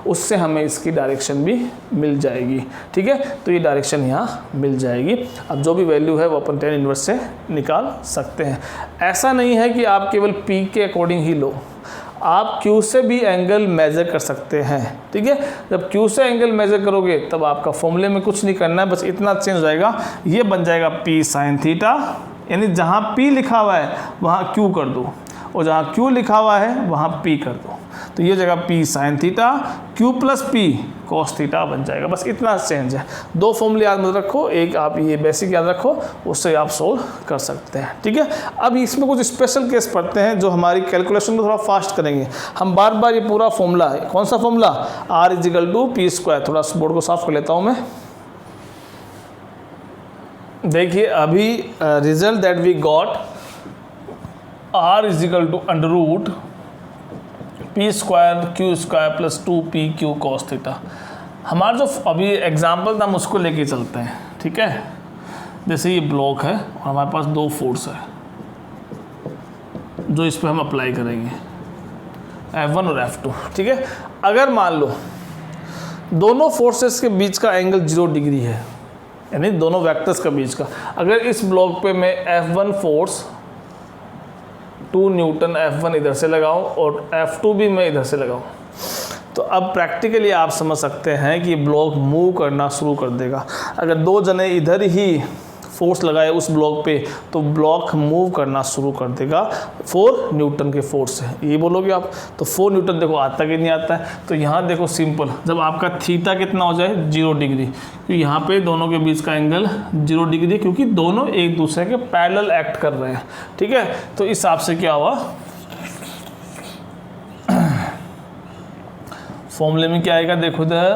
उससे हमें इसकी डायरेक्शन भी मिल जाएगी, ठीक है। तो ये डायरेक्शन यहाँ मिल जाएगी। अब जो भी वैल्यू है वो अपन tan इनवर्स से निकाल सकते हैं। ऐसा नहीं है कि आप केवल P के अकॉर्डिंग ही लो, आप Q से भी एंगल मेज़र कर सकते हैं, ठीक है। जब Q से एंगल मेज़र करोगे तब आपका फॉर्मूले में कुछ नहीं करना है, बस इतना चेंज हो जाएगा, ये बन जाएगा P sin थीटा, यानी जहाँ P लिखा हुआ है वहाँ Q कर दो, और जहाँ Q लिखा हुआ है वहाँ P कर दो, तो ये जगह P sin theta, Q plus P cos theta बन जाएगा। बस इतना चेंज है। दो फॉर्मूले याद मत रखो, एक आप ये बेसिक याद रखो, उससे आप सोल्व कर सकते हैं। ठीक है, अब इसमें कुछ स्पेशल केस पढ़ते हैं जो हमारी कैलकुलेशन को थोड़ा फास्ट करेंगे। हम बार बार ये पूरा फॉर्मूला है, कौन सा formula, R equal to P square. थोड़ा बोर्ड को साफ कर लेता हूँ मैं। देखिए अभी result that we got, R equal to under root P square Q square plus 2pq cos theta. हमारा जो अभी एग्जाम्पल था हम उसको लेके चलते हैं। ठीक है, जैसे ये ब्लॉक है और हमारे पास दो फोर्स है जो इस पर हम अप्लाई करेंगे, F1 और F2। ठीक है, अगर मान लो दोनों फोर्सेस के बीच का एंगल 0 डिग्री है, यानी दोनों वेक्टर्स के बीच का, अगर इस ब्लॉक पे मैं F1 फोर्स 2 न्यूटन F1 इधर से लगाऊं और F2 भी मैं इधर से लगाऊं, तो अब प्रैक्टिकली आप समझ सकते हैं कि ब्लॉक मूव करना शुरू कर देगा। अगर दो जने इधर ही फोर्स लगाए उस ब्लॉक पे तो ब्लॉक मूव करना शुरू कर देगा 4 न्यूटन के फोर्स से। ये बोलोगे आप, तो 4 न्यूटन देखो आता कि नहीं आता है। तो यहाँ देखो सिंपल, जब आपका थीटा कितना हो जाए 0 डिग्री, क्योंकि यहाँ पे दोनों के बीच का एंगल 0 डिग्री, क्योंकि दोनों एक दूसरे के पैरेलल एक्ट कर रहे हैं। ठीक है, तो इस हिसाब से क्या हुआ, फॉर्मूले में क्या आएगा, देखो इधर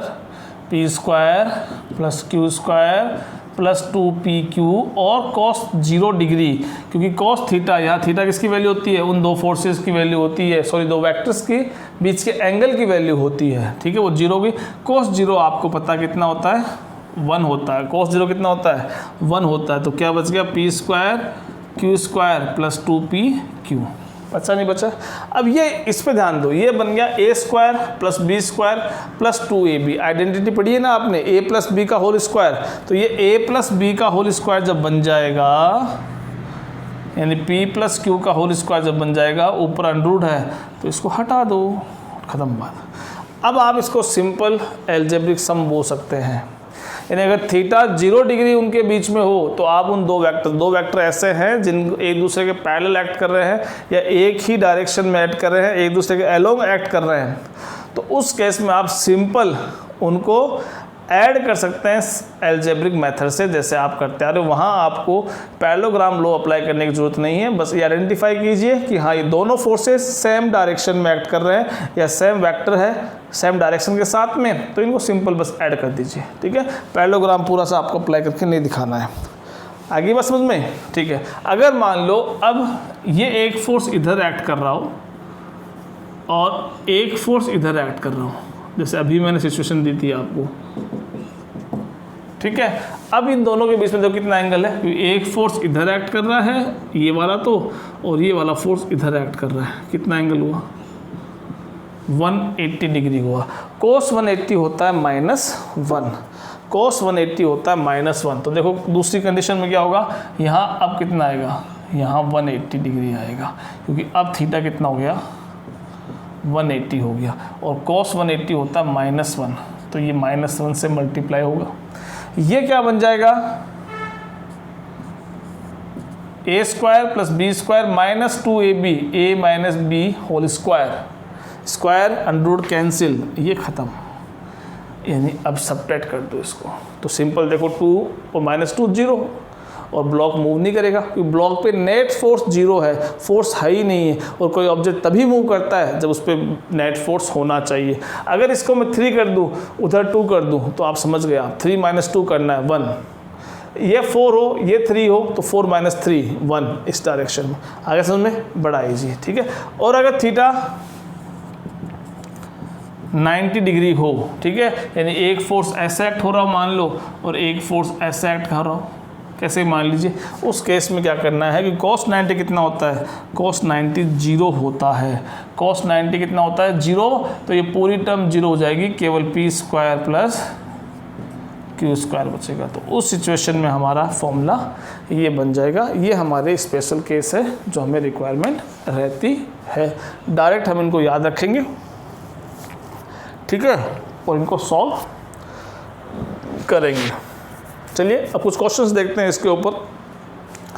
P square plus Q square plus 2pq और cos 0 डिग्री, क्योंकि cos थीटा, यहाँ थीटा किसकी वैल्यू होती है, उन दो फोर्सेस की वैल्यू होती है, सॉरी दो वेक्टर्स की बीच के एंगल की वैल्यू होती है। ठीक है, वो 0 की, cos 0 आपको पता कितना होता है, 1 होता है। cos 0 कितना होता है, 1 होता है। तो क्या बच गया, P square Q square plus 2pq। बचा नहीं बचा। अब ये इस पे ध्यान दो, ये बन गया a square plus B square plus 2ab। Identity पढ़ी है ना आपने, a प्लस बी का होल स्क्वायर। तो ये a प्लस बी का होल स्क्वायर जब बन जाएगा, यानी p प्लस क्यू का होल स्क्वायर जब बन जाएगा, ऊपर अंडररूट है तो इसको हटा दो, खत्म बात। अब आप इसको सिंपल एल्जेब्रिक सम बोल सकते हैं। यानी अगर थीटा 0 डिग्री उनके बीच में हो तो आप उन दो वेक्टर ऐसे हैं जिन एक दूसरे के पैरेलल एक्ट कर रहे हैं या एक ही डायरेक्शन में एक्ट कर रहे हैं, एक दूसरे के अलोंग एक्ट कर रहे हैं, तो उस केस में आप सिंपल उनको ऐड कर सकते हैं एल्जेब्रिक मेथड से, जैसे आप करते आ रहे हो। वहाँ आपको पैरेललोग्राम लॉ अप्लाई करने की जरूरत नहीं है। बस ये आइडेंटिफाई कीजिए कि हाँ ये दोनों फोर्सेस सेम डायरेक्शन में एक्ट कर रहे हैं या सेम वेक्टर है सेम डायरेक्शन के साथ में, तो इनको सिंपल बस ऐड कर दीजिए। ठीक है, पैरेललोग्राम पूरा सा आपको अप्लाई करके नहीं दिखाना है। आगे बात समझ में? ठीक है, अगर मान लो अब ये एक फोर्स इधर एक्ट कर रहा हो और एक फोर्स इधर एक्ट कर रहा हो, जैसे अभी मैंने सिचुएशन दी थी आपको। ठीक है, अब इन दोनों के बीच में देखो कितना एंगल है, क्योंकि एक फोर्स इधर एक्ट कर रहा है ये वाला तो, और ये वाला फोर्स इधर एक्ट कर रहा है। कितना एंगल हुआ, 180 डिग्री हुआ। cos 180 होता है -1, cos 180 होता है -1। तो देखो दूसरी कंडीशन में क्या होगा, यहाँ अब कितना आएगा, यहाँ 180 डिग्री आएगा, क्योंकि अब थीटा कितना हो गया, 180 हो गया, और cos 180 होता है -1, तो ये -1 से मल्टीप्लाई होगा। ये क्या बन जाएगा, a square plus B square minus 2ab, a minus B whole square, square under root cancel, ये ख़त्म। यानी अब सब्ट्रैक्ट कर दो इसको, तो सिंपल देखो 2 और -2 0, और ब्लॉक मूव नहीं करेगा क्योंकि ब्लॉक पे नेट फोर्स 0 है, फोर्स है ही नहीं है। और कोई ऑब्जेक्ट तभी मूव करता है जब उस पर नेट फोर्स होना चाहिए। अगर इसको मैं 3 कर दूं, उधर 2 कर दूं, तो आप समझ गए, आप 3 - 2 करना है 1, ये 4 हो ये 3 हो तो 4 - 3 1 इस डायरेक्शन में। आगे समझ में, बड़ा ईजी। ठीक है, और अगर थीटा 90 डिग्री हो, ठीक है, यानी एक फोर्स ऐसे एक्ट हो रहा हो मान लो, और एक फोर्स ऐसे एक्ट कर रहा हो, कैसे मान लीजिए, उस केस में क्या करना है कि cos 90 कितना होता है, cos 90 0 होता है। cos 90 कितना होता है, 0, तो ये पूरी टर्म 0 हो जाएगी, केवल p square plus q square बचेगा। तो उस सिचुएशन में हमारा फॉर्मूला ये बन जाएगा। ये हमारे स्पेशल केस है जो हमें रिक्वायरमेंट रहती है। डायरेक्ट हम इनको याद रखेंगे, ठीक है, और इनको सॉल्व करेंगे। चलिए अब कुछ क्वेश्चंस देखते हैं इसके ऊपर।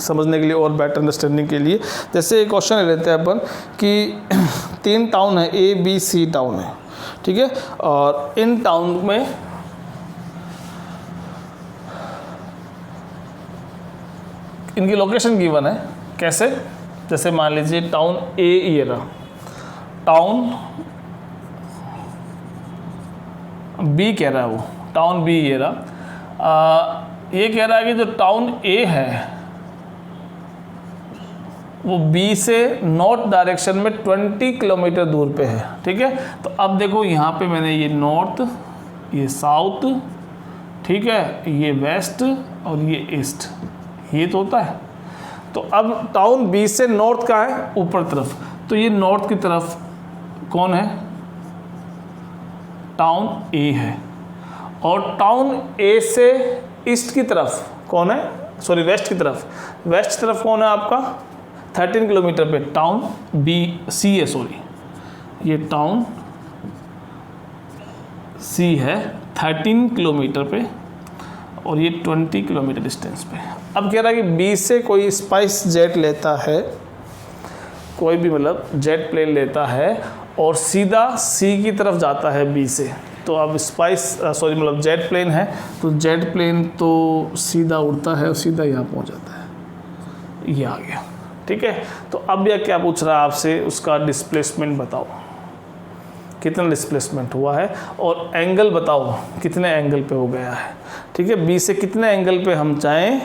समझने के लिए और बेटर अंडरस्टैंडिंग के लिए। जैसे एक क्वेश्चन ले लेते हैं अपन कि 3 टाउन है, A B C टाउन है, ठीक है, और इन टाउन में इनकी लोकेशन गिवन है। कैसे? जैसे मान लीजिए टाउन A ये रहा, टाउन B कह रहा है, वो टाउन B ये रहा। ये कह रहा है कि जो टाउन A है वो B से नॉर्थ डायरेक्शन में 20 किलोमीटर दूर पे है, ठीक है। तो अब देखो यहाँ पे मैंने ये नॉर्थ, ये साउथ, ठीक है, ये वेस्ट और ये ईस्ट, ये तो होता है। तो अब टाउन B से नॉर्थ का है ऊपर तरफ, तो ये नॉर्थ की तरफ कौन है? टाउन A है। और टाउन A से ईस्ट की तरफ कौन है? सॉरी, वेस्ट की तरफ। वेस्ट की तरफ कौन है आपका? 13 किलोमीटर पे टाउन C है, सॉरी, ये टाउन C है 13 किलोमीटर पे और ये 20 किलोमीटर डिस्टेंस पे। अब कह रहा है कि B से कोई स्पाइस जेट लेता है, कोई भी मतलब जेट प्लेन लेता है और सीधा C की तरफ जाता है B से। तो अब मतलब जेट प्लेन है, तो जेट प्लेन तो सीधा उड़ता है और सीधा यहाँ पहुँच जाता है, ये आ गया, ठीक है। तो अब यह क्या पूछ रहा है आपसे? उसका डिस्प्लेसमेंट बताओ, कितना डिस्प्लेसमेंट हुआ है, और एंगल बताओ कितने एंगल पे हो गया है, ठीक है। बी से कितने एंगल पे हम चाहें,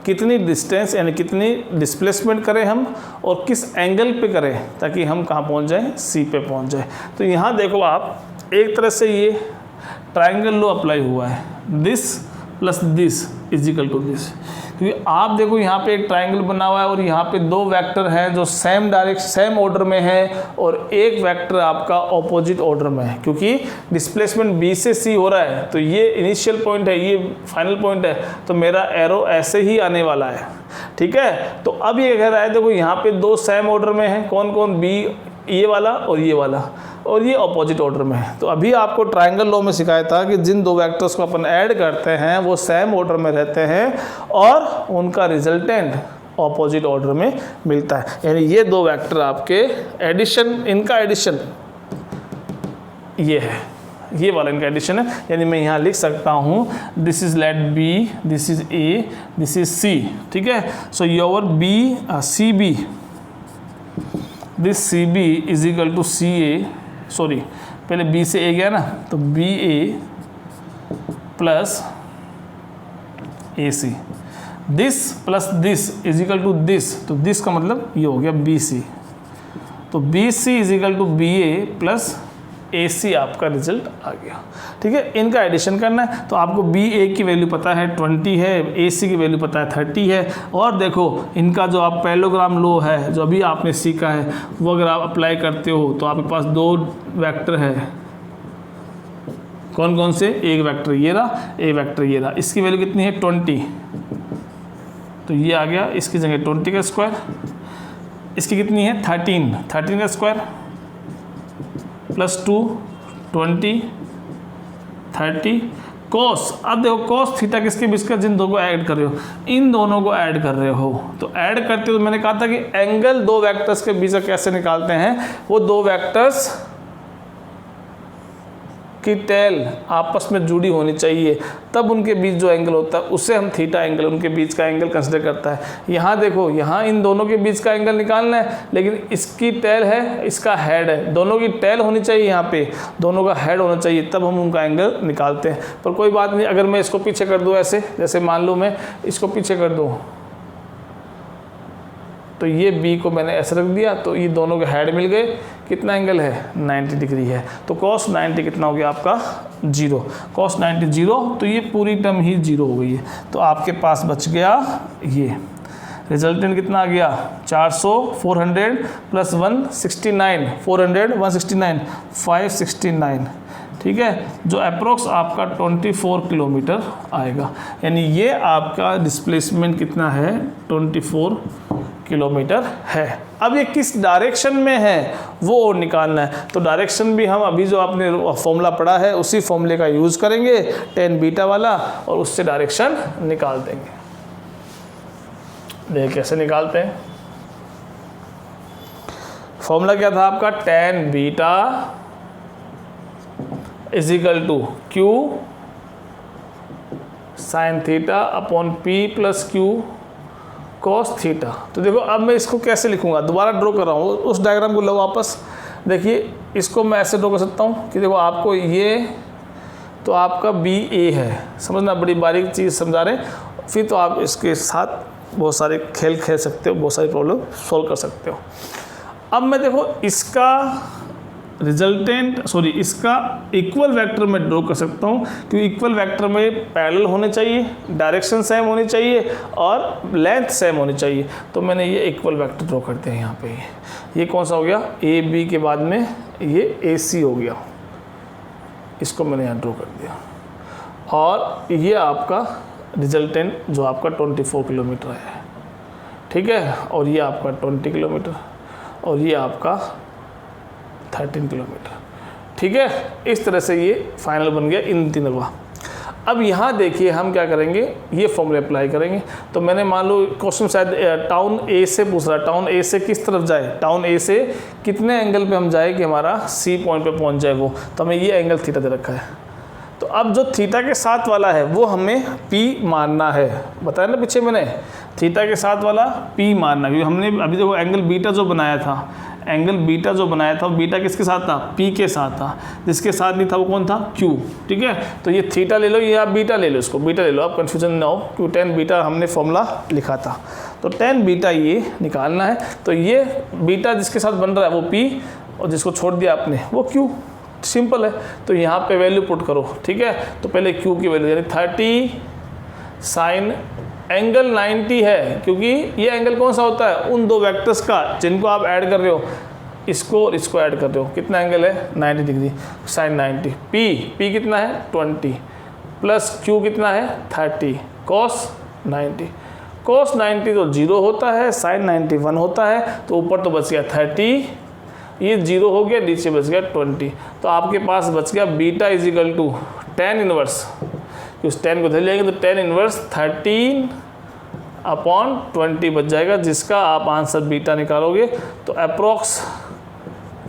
कितनी डिस्टेंस यानी कितनी डिस्प्लेसमेंट करें हम, और किस एंगल पे करें ताकि हम कहाँ पहुँच जाएं? सी पे पहुँच जाए। तो यहाँ देखो आप, एक तरह से ये ट्रायंगल लॉ अप्लाई हुआ है, this plus this is equal to this. क्योंकि आप देखो यहाँ पे एक ट्रायंगल बना हुआ है और यहाँ पे 2 वेक्टर हैं जो सेम ऑर्डर में है, और एक वेक्टर आपका ऑपोजिट ऑर्डर में है। क्योंकि डिस्प्लेसमेंट B से C हो रहा है, तो ये इनिशियल पॉइंट है, ये फाइनल पॉइंट है, तो मेरा एरो ऐसे ही आने वाला है, ठीक है। तो अब ये कह रहा है, देखो यहाँ पे 2 सेम ऑर्डर में हैं, कौन कौन? B ये वाला और ये वाला, और ये ऑपोजिट ऑर्डर में है। तो अभी आपको ट्रायंगल लॉ में सिखाया था कि जिन 2 वेक्टर्स को अपन ऐड करते हैं वो सेम ऑर्डर में रहते हैं और उनका रिजल्टेंट ऑपोजिट ऑर्डर में मिलता है। यानी ये 2 वेक्टर आपके एडिशन, इनका एडिशन ये है, ये वाला इनका एडिशन है। यानी मैं यहाँ लिख सकता हूँ this is let B, this is A, this is C, ठीक है। So your CB, this CB is equal to CA, sorry पहले B से A गया ना, तो BA plus AC, this plus this is equal to this, तो दिस का मतलब ये हो गया BC, तो BC is equal to BA plus AC आपका रिजल्ट आ गया, ठीक है। इनका एडिशन करना है, तो आपको BA की वैल्यू पता है 20 है, AC की वैल्यू पता है 30 है, और देखो इनका जो आप पैरेललोग्राम लॉ है जो अभी आपने सीखा है वो अगर आप अप्लाई करते हो तो आपके पास 2 वेक्टर है, कौन कौन से? एक वेक्टर ये रहा, एक वेक्टर ये रहा, इसकी वैल्यू कितनी है? 20, तो ये आ गया, इसकी जगह 20 का स्क्वायर, इसकी कितनी है? 13 का स्क्वायर प्लस 2 20 30 कॉस। अब देखो कॉस थीटा किसके बीच का? जिन 2 को ऐड कर रहे हो, इन दोनों को ऐड कर रहे हो, तो ऐड करते हो, तो मैंने कहा था कि एंगल 2 वेक्टर्स के बीच का कैसे निकालते हैं? वो 2 वेक्टर्स की टेल आपस में जुड़ी होनी चाहिए, तब उनके बीच जो एंगल होता है उसे हम थीटा एंगल, उनके बीच का एंगल कंसिडर करता है। यहाँ देखो, यहाँ इन दोनों के बीच का एंगल निकालना है, लेकिन इसकी टेल है, इसका हेड है, दोनों की टेल होनी चाहिए, यहाँ पे दोनों का हेड होना चाहिए, तब हम उनका एंगल निकालते हैं। पर कोई बात नहीं, अगर मैं इसको पीछे कर दूँ ऐसे, जैसे मान लो मैं इसको पीछे कर दूँ, तो ये B को मैंने ऐसे रख दिया, तो ये दोनों के हेड मिल गए, कितना एंगल है? 90 डिग्री है। तो cos 90 कितना हो गया आपका? 0। cos 90 0, तो ये पूरी टर्म ही 0 हो गई है। तो आपके पास बच गया ये रिजल्टेंट कितना आ गया? 400 400 प्लस 169, 400 169 569, ठीक है, जो अप्रोक्स आपका 24 किलोमीटर आएगा। यानी ये आपका डिस्प्लेसमेंट कितना है? 24 किलोमीटर है। अब ये किस डायरेक्शन में है वो और निकालना है, तो डायरेक्शन भी हम अभी जो आपने फॉर्मूला पढ़ा है उसी फॉर्मूले का यूज़ करेंगे, tan बीटा वाला, और उससे डायरेक्शन निकाल देंगे। देखिए कैसे निकालते हैं। फॉर्मूला क्या था आपका, tan beta equal to Q sine theta upon P plus Q cos theta. तो देखो अब मैं इसको कैसे लिखूंगा, दोबारा ड्रॉ कर रहा हूँ, उस डायग्राम को लो वापस। देखिए इसको मैं ऐसे ड्रॉ कर सकता हूँ कि देखो आपको ये तो आपका BA है, समझना, बड़ी बारीक चीज़ समझा रहे हैं। फिर तो आप इसके साथ बहुत सारे खेल खेल सकते हो, बहुत सारी प्रॉब्लम सॉल्व कर सकते हो। अब मैं देखो इसका रिजल्टेंट इसका इक्वल वेक्टर में ड्रॉ कर सकता हूँ, क्योंकि इक्वल वेक्टर में पैरेलल होने चाहिए, डायरेक्शन सेम होनी चाहिए और लेंथ सेम होनी चाहिए। तो मैंने ये इक्वल वेक्टर ड्रॉ करते हैं यहाँ पे। ये कौन सा हो गया, AB के बाद में ये AC हो गया, इसको मैंने यहाँ ड्रॉ कर दिया। और ये आपका रिजल्टेंट जो आपका 24 किलोमीटर है, ठीक है, और ये आपका 20 किलोमीटर और ये आपका 13 किलोमीटर, ठीक है। इस तरह से ये फाइनल बन गया इन तीनों का। अब यहाँ देखिए हम क्या करेंगे, ये फॉर्मूला अप्लाई करेंगे। तो मैंने मान लो क्वेश्चन शायद टाउन A से पूछ रहा है, टाउन A से किस तरफ जाए, टाउन A से कितने एंगल पे हम जाए कि हमारा C पॉइंट पे पहुँच जाए वो, तो हमें ये एंगल थीटा दे रखा है। तो अब जो थीटा के साथ वाला है वो हमें P मानना है, बताया ना पीछे मैंने, थीटा के साथ वाला P मानना, क्योंकि हमने अभी देखो एंगल बीटा जो बनाया था, एंगल बीटा जो बनाया था वो बीटा किसके साथ था, P के साथ था। जिसके साथ नहीं था वो कौन था, Q, ठीक है। तो ये थीटा ले लो, ये आप बीटा ले लो, इसको बीटा ले लो, आप कन्फ्यूजन ना हो, क्योंकि tan बीटा हमने फॉर्मूला लिखा था। तो tan बीटा ये निकालना है। तो ये बीटा जिसके साथ बन रहा है वो P और जिसको छोड़ दिया आपने वो Q, सिंपल है। तो यहाँ पे वैल्यू पुट करो, ठीक है। तो पहले Q की वैल्यू यानी 30 साइन एंगल 90 है, क्योंकि ये एंगल कौन सा होता है, उन दो वेक्टर्स का जिनको आप ऐड कर रहे हो, इसको और इसको ऐड कर रहे हो। कितना एंगल है, 90 डिग्री, साइन 90। P कितना है 20 प्लस Q कितना है 30 कॉस 90। कॉस 90 तो 0 होता है, साइन 91 होता है, तो ऊपर तो बच गया 30, ये 0 हो गया, नीचे बच गया 20। तो आपके पास बच गया beta equal to tan inverse, उस 10 को धर लेंगे तो tan इनवर्स 13 अपॉन 20 बच जाएगा, जिसका आप आंसर बीटा निकालोगे तो अप्रॉक्स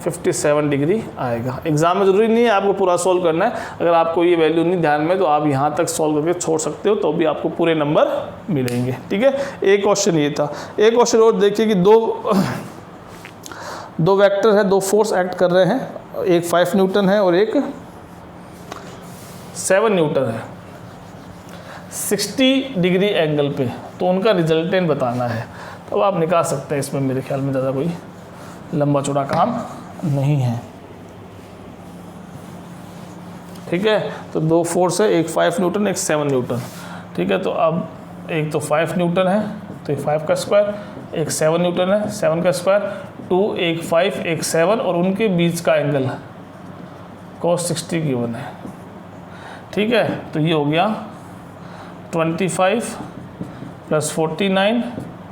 57 डिग्री आएगा। एग्जाम में ज़रूरी नहीं है आपको पूरा सॉल्व करना है, अगर आपको ये वैल्यू नहीं ध्यान में तो आप यहाँ तक सॉल्व करके छोड़ सकते हो, तो भी आपको पूरे नंबर मिलेंगे, ठीक है। एक क्वेश्चन ये था। एक क्वेश्चन और देखिए कि दो वेक्टर है, दो फोर्स एक्ट कर रहे हैं, एक 5 न्यूटन है और एक 7 न्यूटन है 60 डिग्री एंगल पे, तो उनका रिजल्टेंट बताना है। तो अब आप निकाल सकते हैं, इसमें मेरे ख्याल में ज़्यादा कोई लंबा चौड़ा काम नहीं है, ठीक है। तो दो फोर्स है, एक 5 न्यूटन एक 7 न्यूटन, ठीक है। तो अब एक तो 5 न्यूटन है तो 5 का स्क्वायर, एक 7 न्यूटन है 7 का स्क्वायर, 2 एक 5 एक 7 और उनके बीच का एंगल cos 60 गिवन है, ठीक है। तो ये हो गया 25 प्लस 49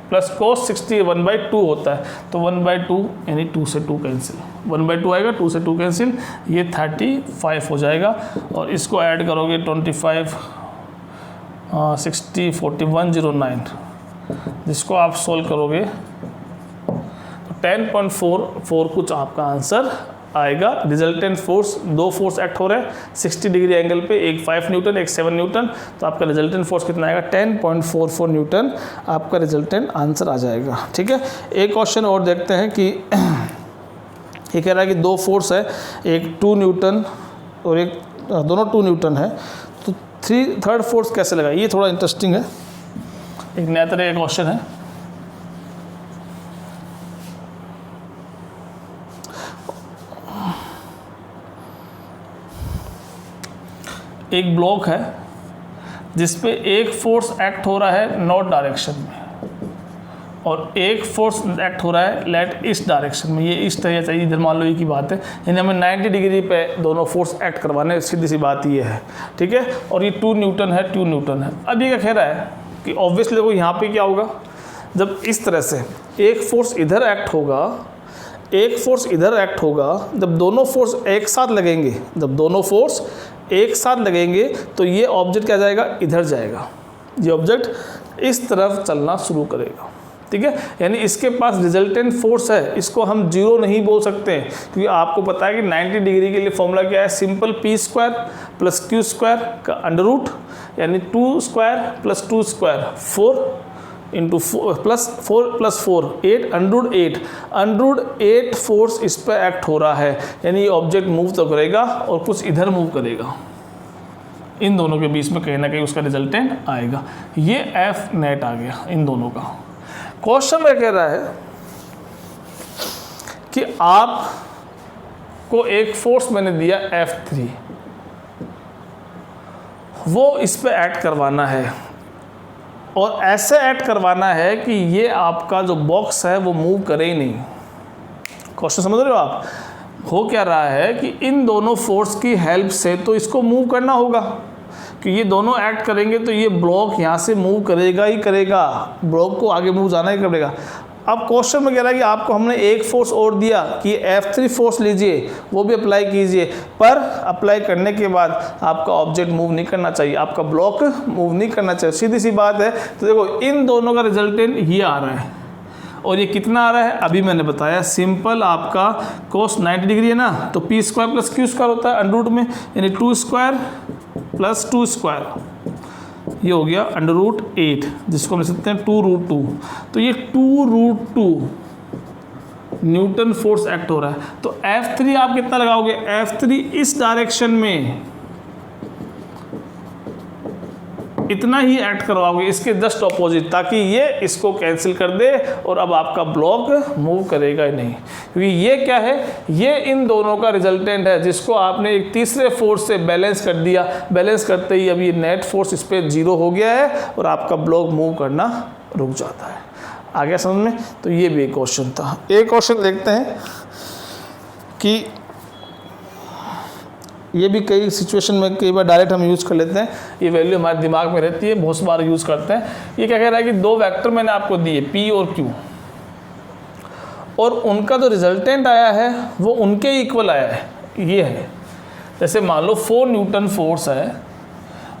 प्लस cos 60 1/2 होता है, तो 1/2 यानी 2 से 2 कैंसिल, 1/2 आएगा, 2 से 2 कैंसिल, ये 35 हो जाएगा। और इसको ऐड करोगे 25 60 40 109, जिसको आप सोल्व करोगे तो 10.44 कुछ आपका आंसर आएगा। रिजल्टेंट फोर्स, दो फोर्स एक्ट हो रहे हैं 60 डिग्री एंगल पे, एक 5 न्यूटन एक 7 न्यूटन, तो आपका रिजल्टेंट फोर्स कितना आएगा 10.44 न्यूटन आपका रिजल्टेंट आंसर आ जाएगा, ठीक है। एक क्वेश्चन और देखते हैं कि ये कह रहा है कि दो फोर्स है, एक 2 न्यूटन और एक दोनों 2 न्यूटन है, तो थर्ड फोर्स कैसे लगा, ये थोड़ा इंटरेस्टिंग है, एक नया तरह का क्वेश्चन है। एक ब्लॉक है जिस पे एक फोर्स एक्ट हो रहा है नॉर्थ डायरेक्शन में और एक फोर्स एक्ट हो रहा है लेट ईस्ट डायरेक्शन में, ये ईस्ट है या चाहिए इधर, मान लो ये की बात है, यानी हमें 90 डिग्री पे दोनों फोर्स एक्ट करवाने, सीधी सी बात ये है, ठीक है। और ये 2 न्यूटन है 2 न्यूटन है। अब ये क्या कह रहा है कि ऑब्वियसली देखो यहाँ पे क्या होगा, जब इस तरह से एक फोर्स इधर एक्ट होगा, एक फोर्स इधर एक्ट होगा, जब दोनों फोर्स एक साथ लगेंगे, जब दोनों फोर्स एक साथ लगेंगे तो ये ऑब्जेक्ट क्या जाएगा, इधर जाएगा, ये ऑब्जेक्ट इस तरफ चलना शुरू करेगा, ठीक है, यानी इसके पास रिजल्टेंट फोर्स है, इसको हम जीरो नहीं बोल सकते हैं, क्योंकि आपको पता है कि 90 डिग्री के लिए फॉर्मूला क्या है, simple P square plus Q square का अंडर रूट, यानी 2 square plus 2 square 4 into plus 4 plus 4 8 under root 8 force इस पर एक्ट हो रहा है, यानी ये ऑब्जेक्ट मूव तो करेगा और कुछ इधर मूव करेगा, इन दोनों के बीच में कहीं ना कहीं उसका रिजल्टेंट आएगा। ये एफ नेट आ गया इन दोनों का। क्वेश्चन में कह रहा है कि आपको एक फोर्स मैंने दिया F3, वो इस पे एक्ट करवाना है और ऐसे एक्ट करवाना है कि ये आपका जो बॉक्स है वो मूव करे ही नहीं। क्वेश्चन समझ रहे हो आप? हो क्या रहा है कि इन दोनों फोर्स की हेल्प से तो इसको मूव करना होगा, कि ये दोनों एक्ट करेंगे तो ये ब्लॉक यहाँ से मूव करेगा ही करेगा, ब्लॉक को आगे मूव जाना ही करेगा। अब क्वेश्चन में कह रहा है कि आपको हमने एक फोर्स और दिया कि F3 फोर्स लीजिए, वो भी अप्लाई कीजिए, पर अप्लाई करने के बाद आपका ऑब्जेक्ट मूव नहीं करना चाहिए, आपका ब्लॉक मूव नहीं करना चाहिए, सीधी सी बात है। तो देखो इन दोनों का रिजल्टेंट ये आ रहा है और ये कितना आ रहा है, अभी मैंने बताया सिंपल आपका कोस 90 डिग्री है ना, तो P square plus Q square होता है अंडर रूट में, यानी 2 स्क्वायर प्लस 2 स्क्वायर, ये हो गया अंडर रूट 8, जिसको हम लिख सकते हैं 2 रूट 2। तो ये 2 रूट 2 न्यूटन फोर्स एक्ट हो रहा है। तो F3 आप कितना लगाओगे, F3 इस डायरेक्शन में इतना ही एक्ट करवाओगे, इसके जस्ट ऑपोजिट, ताकि ये इसको कैंसिल कर दे और अब आपका ब्लॉक मूव करेगा ही नहीं। क्योंकि ये क्या है, ये इन दोनों का रिजल्टेंट है, जिसको आपने एक तीसरे फोर्स से बैलेंस कर दिया, बैलेंस करते ही अभी ये नेट फोर्स इस पर जीरो हो गया है और आपका ब्लॉक मूव करना रुक जाता है। आ गया समझ में? तो ये भी एक क्वेश्चन था। एक क्वेश्चन देखते हैं कि ये भी कई सिचुएशन में कई बार डायरेक्ट हम यूज़ कर लेते हैं, ये वैल्यू हमारे दिमाग में रहती है, बहुत बार यूज़ करते हैं। ये क्या कह रहा है कि दो वेक्टर मैंने आपको दिए P और Q, और उनका जो रिजल्टेंट आया है वो उनके इक्वल आया है, ये है। जैसे मान लो 4 न्यूटन फोर्स है,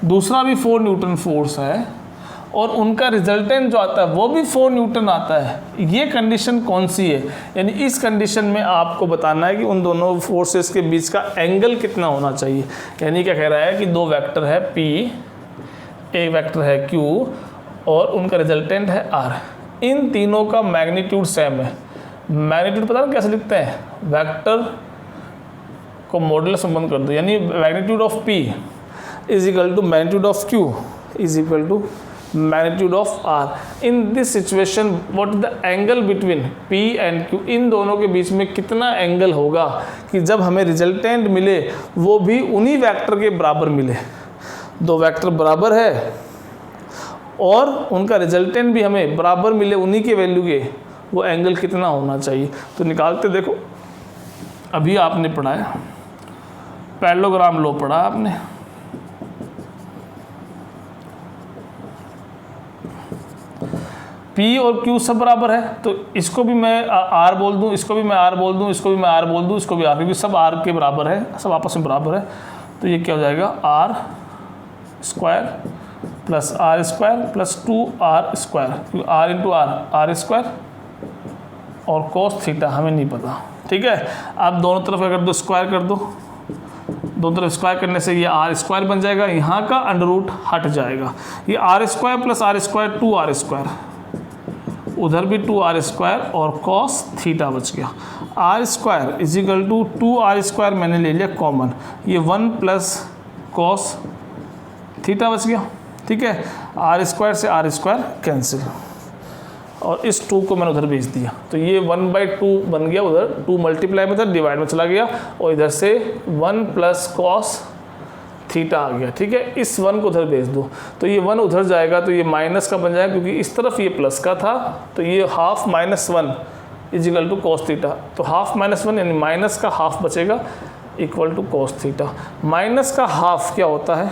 दूसरा भी 4 न्यूटन फोर्स है, और उनका रिजल्टेंट जो आता है वो भी 4 न्यूटन आता है। ये कंडीशन कौन सी है, यानी इस कंडीशन में आपको बताना है कि उन दोनों फोर्सेस के बीच का एंगल कितना होना चाहिए। यानी क्या कह रहा है कि दो वेक्टर है P, एक वेक्टर है Q, और उनका रिजल्टेंट है R। इन तीनों का मैग्नीट्यूड सेम है। मैग्नीट्यूड पता ना कैसे लिखते हैं, वेक्टर को मॉडुलस में बंद कर दो, यानी magnitude of P is equal to magnitude of Q is equal to magnitude of R. In this situation what is the angle between P and Q? इन दोनों के बीच में कितना एंगल होगा कि जब हमें रिजल्टेंट मिले वो भी उन्हीं वेक्टर के बराबर मिले। दो वेक्टर बराबर है और उनका रिजल्टेंट भी हमें बराबर मिले उन्हीं के वैल्यू के, वो एंगल कितना होना चाहिए। तो निकालते, देखो अभी आपने पढ़ा है पैरेललोग्राम लॉ पढ़ा आपने, P और Q सब बराबर है, तो इसको भी मैं R बोल दूं, इसको भी मैं R बोल दूं, इसको भी मैं R बोल दूं, इसको भी R, क्योंकि सब R के बराबर है, सब आपस में बराबर है। तो ये क्या हो जाएगा, R square plus R square plus 2R square, क्योंकि R इंटू R स्क्वायर, और cos थीटा हमें नहीं पता। ठीक है, आप दोनों तरफ अगर दो स्क्वायर कर दो, दोनों तरफ स्क्वायर करने से ये R स्क्वायर बन जाएगा, यहाँ का अंडर रूट हट जाएगा, ये R square plus R square 2R square, उधर भी 2R स्क्वायर और cos थीटा बच गया। R square is equal to 2R square मैंने ले लिया कॉमन, ये 1 प्लस cos थीटा बच गया। ठीक है, R स्क्वायर से R स्क्वायर कैंसिल, और इस 2 को मैंने उधर भेज दिया, तो ये 1/2 बन गया, उधर 2 मल्टीप्लाई में था, डिवाइड में चला गया, और इधर से 1 प्लस cos थीटा आ गया। ठीक है, इस 1 को उधर भेज दो, तो ये 1 उधर जाएगा तो ये माइनस का बन जाएगा, क्योंकि इस तरफ ये प्लस का था, तो ये half minus 1 is equal to cos theta, तो हाफ माइनस 1 यानी माइनस का हाफ बचेगा equal to cos theta. Minus का हाफ क्या होता है,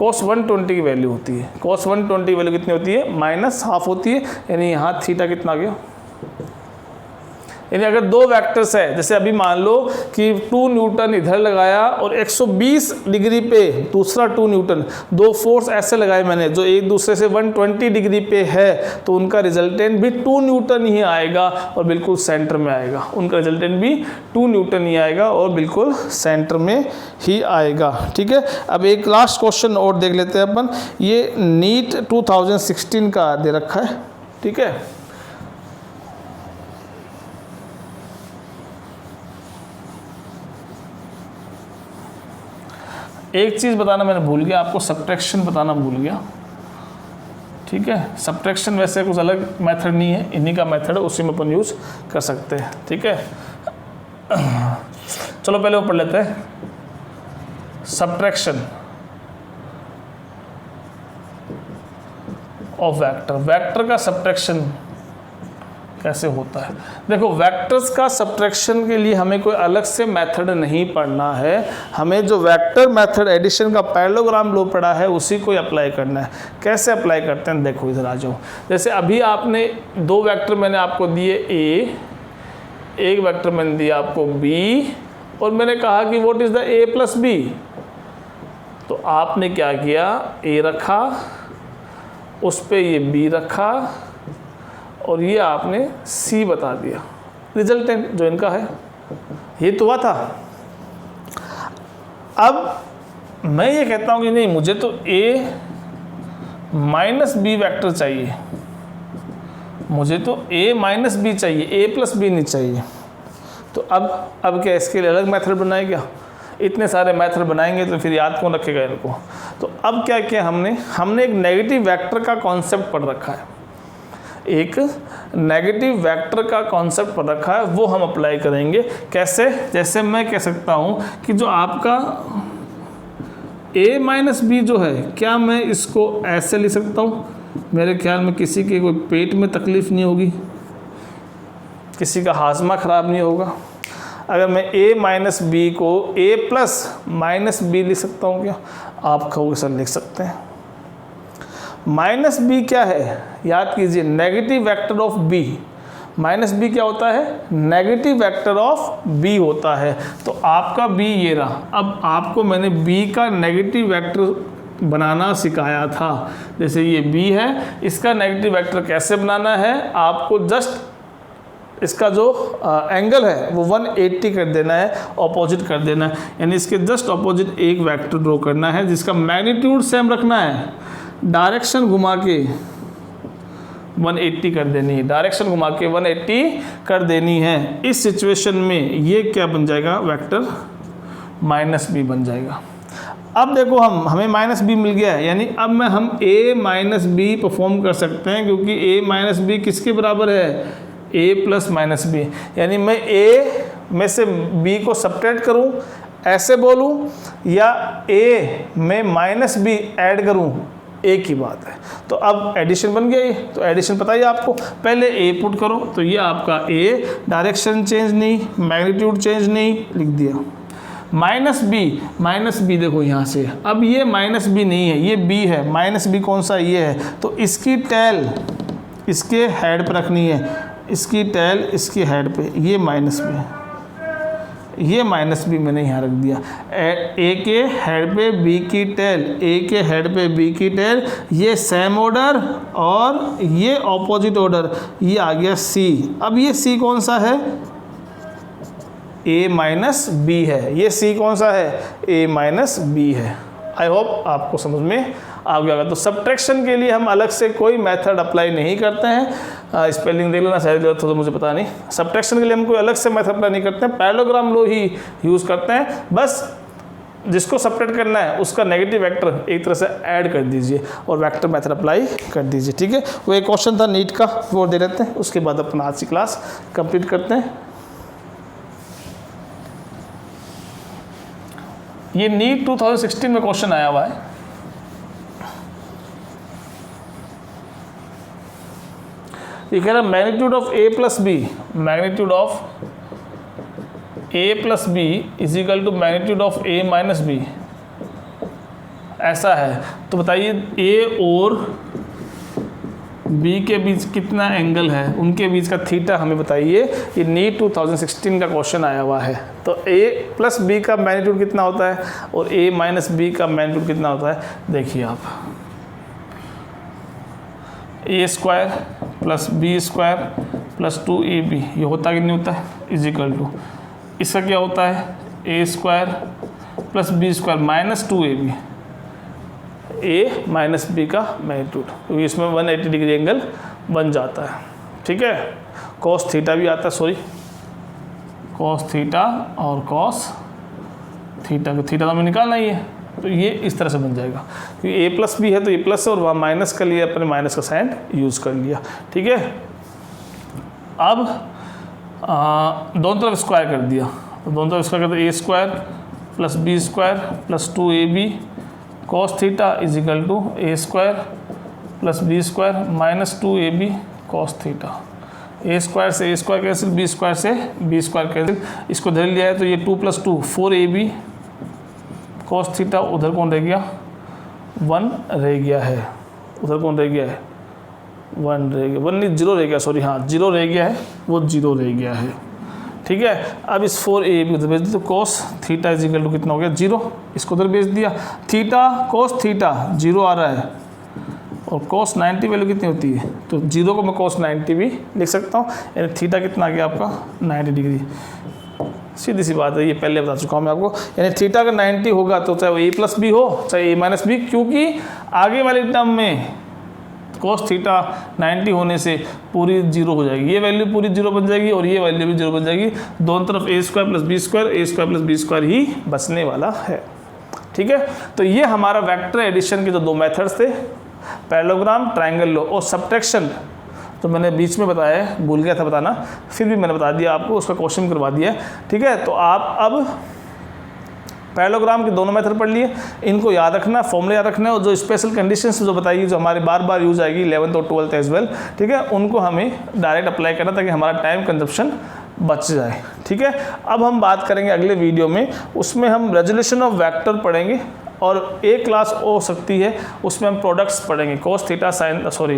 cos 120 की वैल्यू होती है। cos 120 की वैल्यू कितनी होती है, माइनस हाफ होती है, यानी यहाँ थीटा कितना आ गया, यानी अगर दो वेक्टर्स है, जैसे अभी मान लो कि 2 न्यूटन इधर लगाया और 120 डिग्री पे दूसरा 2 न्यूटन, दो फोर्स ऐसे लगाए मैंने जो एक दूसरे से 120 डिग्री पे है, तो उनका रिजल्टेंट भी 2 न्यूटन ही आएगा और बिल्कुल सेंटर में आएगा। उनका रिजल्टेंट भी 2 न्यूटन ही आएगा और बिल्कुल सेंटर में ही आएगा। ठीक है, अब एक लास्ट क्वेश्चन और देख लेते हैं अपन। ये नीट 2016 का दे रखा है। ठीक है, एक चीज़ बताना मैंने भूल गया आपको, सब्ट्रैक्शन बताना भूल गया। ठीक है, सब्ट्रैक्शन वैसे कुछ अलग मेथड नहीं है, इन्हीं का मेथड है, उसी में अपन यूज़ कर सकते हैं। ठीक है, चलो पहले वो पढ़ लेते हैं। सब्ट्रैक्शन ऑफ वेक्टर, वेक्टर का सब्ट्रैक्शन कैसे होता है। देखो, वेक्टर्स का सब्ट्रैक्शन के लिए हमें कोई अलग से मेथड नहीं पढ़ना है, हमें जो वेक्टर मेथड एडिशन का पैरेललोग्राम लॉ पढ़ा है उसी को अप्लाई करना है। कैसे अप्लाई करते हैं, देखो इधर आ जाओ। जैसे अभी आपने दो वेक्टर मैंने आपको दिए ए, एक वेक्टर मैंने दिया आपको बी, और मैंने कहा कि what is the A plus B. तो आपने क्या किया, ए रखा, उस पे ये बी रखा और ये आपने सी बता दिया। रिजल्टेंट जो इनका है ये तो हुआ था। अब मैं ये कहता हूँ कि नहीं, मुझे तो ए माइनस बी वेक्टर चाहिए, मुझे तो ए माइनस बी चाहिए, ए प्लस बी नहीं चाहिए। तो अब क्या इसके लिए अलग मेथड बनाए क्या? इतने सारे मेथड बनाएंगे तो फिर याद कौन रखेगा इनको। तो अब क्या किया हमने एक नेगेटिव वेक्टर का कॉन्सेप्ट पढ़ रखा है, एक नेगेटिव वेक्टर का कॉन्सेप्ट पढ़ रखा है, वो हम अप्लाई करेंगे। कैसे? जैसे मैं कह सकता हूँ कि जो आपका a माइनस बी जो है, क्या मैं इसको ऐसे लिख सकता हूँ? मेरे ख्याल में किसी के कोई पेट में तकलीफ़ नहीं होगी, किसी का हाजमा ख़राब नहीं होगा। अगर मैं a माइनस बी को a प्लस माइनस बी लिख सकता हूँ क्या? आप कहोगे सर लिख सकते हैं। माइनस बी क्या है, याद कीजिए, negative vector of B. Minus B क्या होता है? नेगेटिव वेक्टर ऑफ बी होता है। तो आपका बी ये रहा। अब आपको मैंने बी का नेगेटिव वेक्टर बनाना सिखाया था। जैसे ये बी है, इसका नेगेटिव वेक्टर कैसे बनाना है, आपको जस्ट इसका जो एंगल है वो 180 कर देना है, ऑपोजिट कर देना है, यानी इसके जस्ट ऑपोजिट एक वेक्टर ड्रॉ करना है जिसका मैग्नीट्यूड सेम रखना है, डायरेक्शन घुमा के 180 कर देनी है, डायरेक्शन घुमा के 180 कर देनी है। इस सिचुएशन में ये क्या बन जाएगा, वेक्टर माइनस बी बन जाएगा। अब देखो हमें माइनस बी मिल गया है, यानी अब हम a माइनस बी परफॉर्म कर सकते हैं, क्योंकि a माइनस बी किसके बराबर है, a प्लस माइनस बी। यानी मैं a में से b को सब्ट्रैक्ट करूं, ऐसे बोलूं, या a में माइनस बी ऐड करूं, एक ही बात है। तो अब एडिशन बन गया ये। तो एडिशन पता है आपको, पहले a पुट करो, तो ये आपका a, डायरेक्शन चेंज नहीं, मैग्नीट्यूड चेंज नहीं, लिख दिया। माइनस बी देखो यहाँ से, अब ये माइनस बी नहीं है, ये b है। माइनस बी कौन सा, ये है। तो इसकी टेल इसके हेड पर रखनी है, इसकी टेल इसकी हेड पे, ये माइनस बी, ये माइनस बी मैंने यहाँ रख दिया। ए के हेड पे बी की टेल, ए के हेड पे बी की टेल, ये सेम ऑर्डर और ये ऑपोजिट ऑर्डर, ये आ गया सी। अब ये सी कौन सा है, ए माइनस बी है। ये सी कौन सा है, ए माइनस बी है। आई होप आपको समझ में आ गया। तो सब्ट्रैक्शन के लिए हम अलग से कोई मेथड अप्लाई नहीं करते हैं। स्पेलिंग देख लेना, शायद तो मुझे पता नहीं। सब्ट्रैक्शन के लिए हम कोई अलग से मेथड अप्लाई नहीं करते हैं, पैरेललोग्राम लॉ ही यूज़ करते हैं। बस जिसको सब्ट्रैक्ट करना है उसका नेगेटिव वेक्टर एक तरह से ऐड कर दीजिए और वेक्टर मेथड अप्लाई कर दीजिए। ठीक है, वो एक क्वेश्चन था नीट का, वो दे देते हैं, उसके बाद अपना आज की क्लास कंप्लीट करते हैं। ये नीट 2016 में क्वेश्चन आया हुआ है। ये कह रहा है magnitude of a plus B, magnitude of a plus B is equal to magnitude of a minus B, ऐसा है। तो बताइए a और बी के बीच कितना एंगल है, उनके बीच का थीटा हमें बताइए। ये नीट 2016 का क्वेश्चन आया हुआ है। तो a प्लस बी का मैग्नीट्यूड कितना होता है और a माइनस बी का मैग्नीट्यूड कितना होता है, देखिए आप। a square plus B square plus 2ab ये होता कि नहीं होता है, इज इक्वल टू इसका क्या होता है a square plus B square minus 2ab, a minus B का मैग्नीट्यूड, क्योंकि इसमें 180 डिग्री एंगल बन जाता है। ठीक है, कॉस थीटा भी आता है, सॉरी कॉस थीटा और कॉस थीटा को थीटा तो हमें निकालना ही है, तो ये इस तरह से बन जाएगा। क्योंकि a प्लस बी है तो a प्लस है और वहाँ माइनस का लिए अपने माइनस का साइन यूज़ कर लिया। ठीक है, अब दोनों तरफ स्क्वायर कर दिया, तो दोनों तरफ स्क्वायर करते a square plus B square plus 2ab cos theta is equal to a square plus B square minus 2ab cos theta. a square से a square cancel, b square से b स्क्वायर कैंसिल, इसको धर लिया है तो ये 2 + 2 4ab कॉस थीटा, उधर कौन रह गया 1 रह गया है, उधर कौन रह गया है 1 रह गया, 1 नहीं 0 रह गया, सॉरी हाँ 0 रह गया है, वो 0 रह गया है। ठीक है, अब इस 4ab उधर भेज दिया तो cos theta is equal to कितना हो गया 0, इसको उधर भेज दिया, थीटा कॉस थीटा 0 आ रहा है और कॉस 90 वैल्यू कितनी होती है, तो 0 को मैं कॉस 90 भी लिख सकता हूँ, यानी थीटा कितना आ गया आपका 90 डिग्री। सीधी सी बात है, ये पहले बता चुका हूँ मैं आपको, यानी थीटा अगर 90 होगा तो चाहे वो a प्लस बी हो चाहे a माइनस बी, क्योंकि आगे वाले टर्म में कॉस थीटा 90 होने से पूरी 0 हो जाएगी, ये वैल्यू पूरी 0 बन जाएगी और ये वैल्यू भी 0 बन जाएगी, दोनों तरफ a square plus B square a square plus B square ही बचने वाला है। ठीक है, तो ये हमारा वेक्टर एडिशन के जो 2 मेथड्स थे, पैरेललोग्राम, ट्रायंगल लॉ और सबट्रैक्शन, तो मैंने बीच में बताया है, भूल गया था बताना, फिर भी मैंने बता दिया आपको, उसका क्वेश्चन करवा दिया है। ठीक है, तो आप अब पैरेललोग्राम के दोनों मेथड पढ़ लिए, इनको याद रखना, फॉर्मूला याद रखना है, और जो स्पेशल कंडीशंस जो बताइए जो हमारे बार बार यूज आएगी 11th और 12th एज वेल, ठीक है, उनको हमें डायरेक्ट अप्लाई करना ताकि हमारा टाइम कंजप्शन बच जाए। ठीक है, अब हम बात करेंगे अगले वीडियो में, उसमें हम रेजोल्यूशन ऑफ वेक्टर पढ़ेंगे और एक क्लास हो सकती है उसमें हम प्रोडक्ट्स पढ़ेंगे, cos theta sine sorry